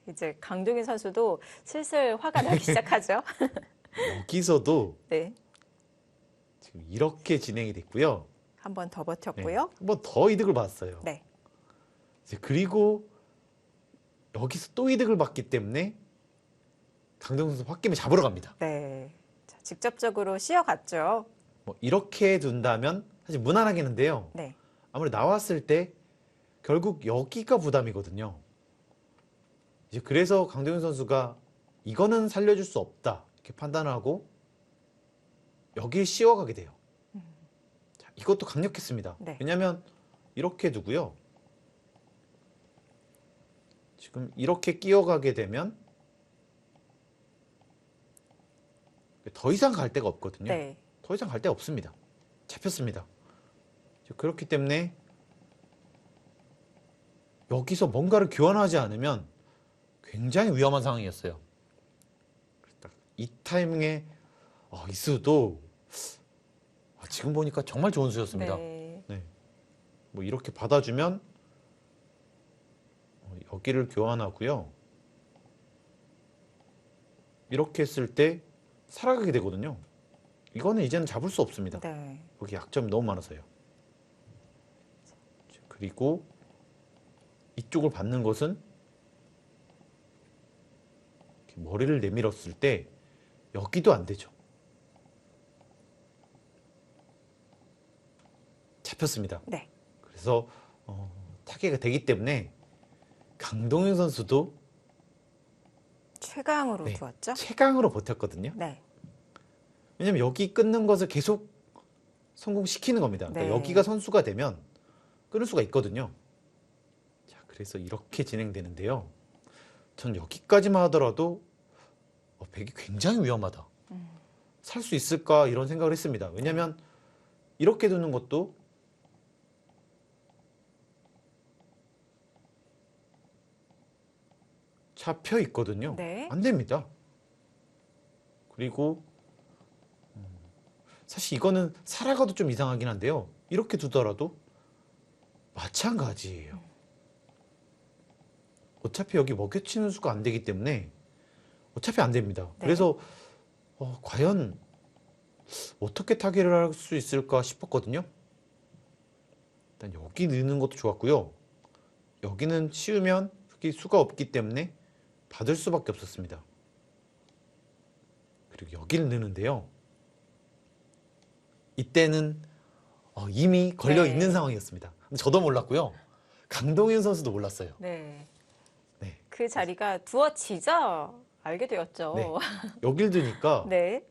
이제 강동인 선수도 슬슬 화가 나기 시작하죠. 여기서도 네. 지금 이렇게 진행이 됐고요. 한 번 더 네, 버텼고요. 한 번 더 이득을 봤어요. 네. 이제 그리고 여기서 또 이득을 받기 때문에 강정호 선수 홧김에 잡으러 갑니다. 네. 자, 직접적으로 씌어갔죠. 뭐 이렇게 둔다면 사실 무난하겠는데요. 네. 아무래도 나왔을 때 결국 여기가 부담이거든요. 이제 그래서 강정호 선수가 이거는 살려줄 수 없다 이렇게 판단하고 여기에 씌워가게 돼요. 자, 이것도 강력했습니다. 네. 왜냐하면 이렇게 두고요. 지금 이렇게 끼어가게 되면 더 이상 갈 데가 없거든요. 네. 더 이상 갈 데가 없습니다. 잡혔습니다. 그렇기 때문에 여기서 뭔가를 교환하지 않으면 굉장히 위험한 상황이었어요. 이 타이밍에 이수도 지금 보니까 정말 좋은 수였습니다. 네. 네. 뭐 이렇게 받아주면 여기를 교환하고요. 이렇게 했을 때 살아가게 되거든요. 이거는 이제는 잡을 수 없습니다. 네. 여기 약점이 너무 많아서요. 그리고 이쪽을 받는 것은 이렇게 머리를 내밀었을 때 여기도 안 되죠. 잡혔습니다. 네. 그래서 타개가 되기 때문에 강동윤 선수도 최강으로 네, 두었죠. 최강으로 버텼거든요. 네. 왜냐면 여기 끊는 것을 계속 성공시키는 겁니다. 그러니까 네. 여기가 선수가 되면 끊을 수가 있거든요. 자, 그래서 이렇게 진행되는데요. 전 여기까지만 하더라도 백이 굉장히 위험하다. 살 수 있을까 이런 생각을 했습니다. 왜냐면 이렇게 두는 것도 잡혀 있거든요. 네. 안 됩니다. 그리고 사실 이거는 살아가도 좀 이상하긴 한데요. 이렇게 두더라도 마찬가지예요. 어차피 여기 먹여치는 수가 안 되기 때문에 어차피 안 됩니다. 네. 그래서 과연 어떻게 타개를 할 수 있을까 싶었거든요. 일단 여기 넣는 것도 좋았고요. 여기는 씌우면 흙이 수가 없기 때문에 받을 수밖에 없었습니다. 그리고 여기를 넣는데요. 이때는 이미 걸려 있는 네. 상황이었습니다. 근데 저도 몰랐고요. 강동윤 선수도 몰랐어요. 네. 네. 그 자리가 두어지자 알게 되었죠. 네. 여길 두니까 네.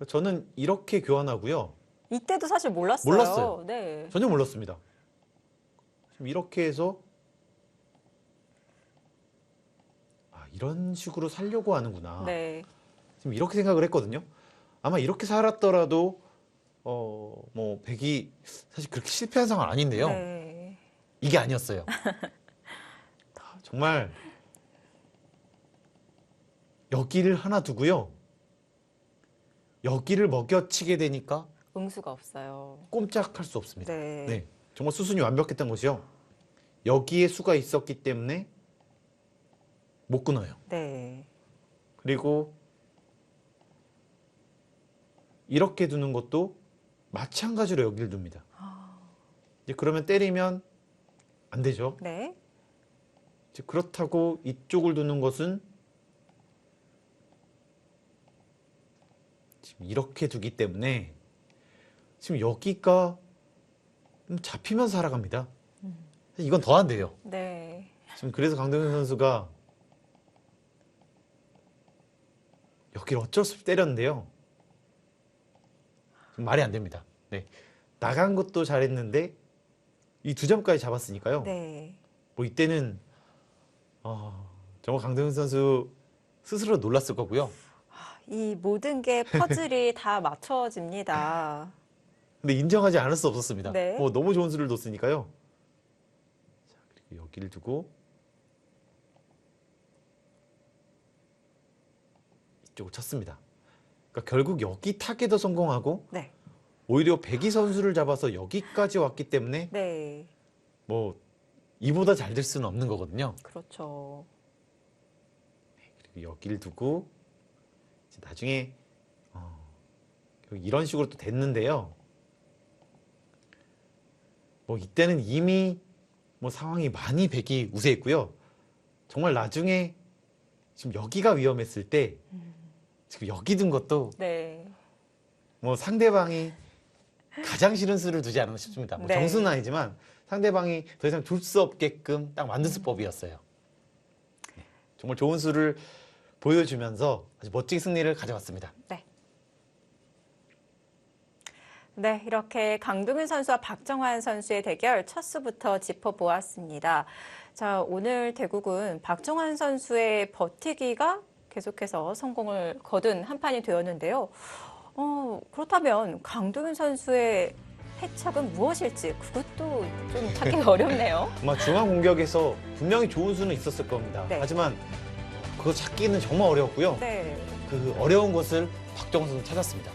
저는 이렇게 교환하고요. 이때도 사실 몰랐어요. 몰랐어요. 네. 전혀 몰랐습니다. 지금 이렇게 해서 이런 식으로 살려고 하는구나. 네. 지금 이렇게 생각을 했거든요. 아마 이렇게 살았더라도 뭐 백이 사실 그렇게 실패한 상황은 아닌데요. 네. 이게 아니었어요. 정말 여기를 하나 두고요. 여기를 먹여치게 되니까 응수가 없어요. 꼼짝할 수 없습니다. 네. 네, 정말 수순이 완벽했던 것이요. 여기에 수가 있었기 때문에 못 끊어요. 네. 그리고 이렇게 두는 것도 마찬가지로 여기를 둡니다. 이제 그러면 때리면 안 되죠. 네. 이제 그렇다고 이쪽을 두는 것은 지금 이렇게 두기 때문에 지금 여기가 잡히면서 살아갑니다. 이건 더 안 돼요. 네. 지금 그래서 강동윤 선수가 여기를 어쩔 수 없이 때렸는데요. 지금 말이 안 됩니다. 네. 나간 것도 잘했는데 이 2점까지 잡았으니까요. 네. 뭐 이때는 정말 강동윤 선수 스스로 놀랐을 거고요. 이 모든 게 퍼즐이 다 맞춰집니다. 근데 인정하지 않을 수 없었습니다. 네. 너무 좋은 수를 뒀으니까요. 자, 그리고 여기를 두고 이쪽을 쳤습니다. 그러니까 결국 여기 타겟도 성공하고 네. 오히려 백이 선수를 잡아서 여기까지 왔기 때문에 네. 뭐 이보다 잘 될 수는 없는 거거든요. 그렇죠. 그리고 여기를 두고 이제 나중에 이런 식으로 또 됐는데요. 뭐 이때는 이미 뭐 상황이 많이 백이 우세했고요. 정말 나중에 지금 여기가 위험했을 때 지금 여기 둔 것도 네. 뭐 상대방이 가장 싫은 수를 두지 않았나 싶습니다. 뭐 네. 정수는 아니지만 상대방이 더 이상 줄 수 없게끔 딱 만든 수법이었어요. 네, 정말 좋은 수를 보여주면서 아주 멋진 승리를 가져왔습니다. 네. 네, 이렇게 강동윤 선수와 박정환 선수의 대결 첫 수부터 짚어보았습니다. 자, 오늘 대국은 박정환 선수의 버티기가 계속해서 성공을 거둔 한 판이 되었는데요. 그렇다면 강동윤 선수의 패착은 무엇일지 그것도 좀 찾기가 어렵네요. 아마 중앙 공격에서 분명히 좋은 수는 있었을 겁니다. 네. 하지만 그거 찾기는 정말 어려웠고요. 네. 그 어려운 것을 박정환 선수 찾았습니다.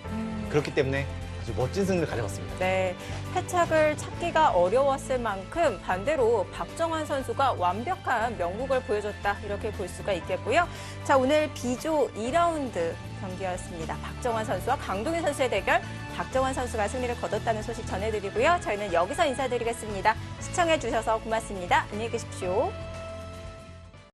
그렇기 때문에 아주 멋진 승리를 가져갔습니다. 네, 패착을 찾기가 어려웠을 만큼 반대로 박정환 선수가 완벽한 명국을 보여줬다 이렇게 볼 수가 있겠고요. 자, 오늘 B조 2라운드 경기였습니다. 박정환 선수와 강동윤 선수의 대결, 박정환 선수가 승리를 거뒀다는 소식 전해드리고요. 저희는 여기서 인사드리겠습니다. 시청해주셔서 고맙습니다. 안녕히 계십시오.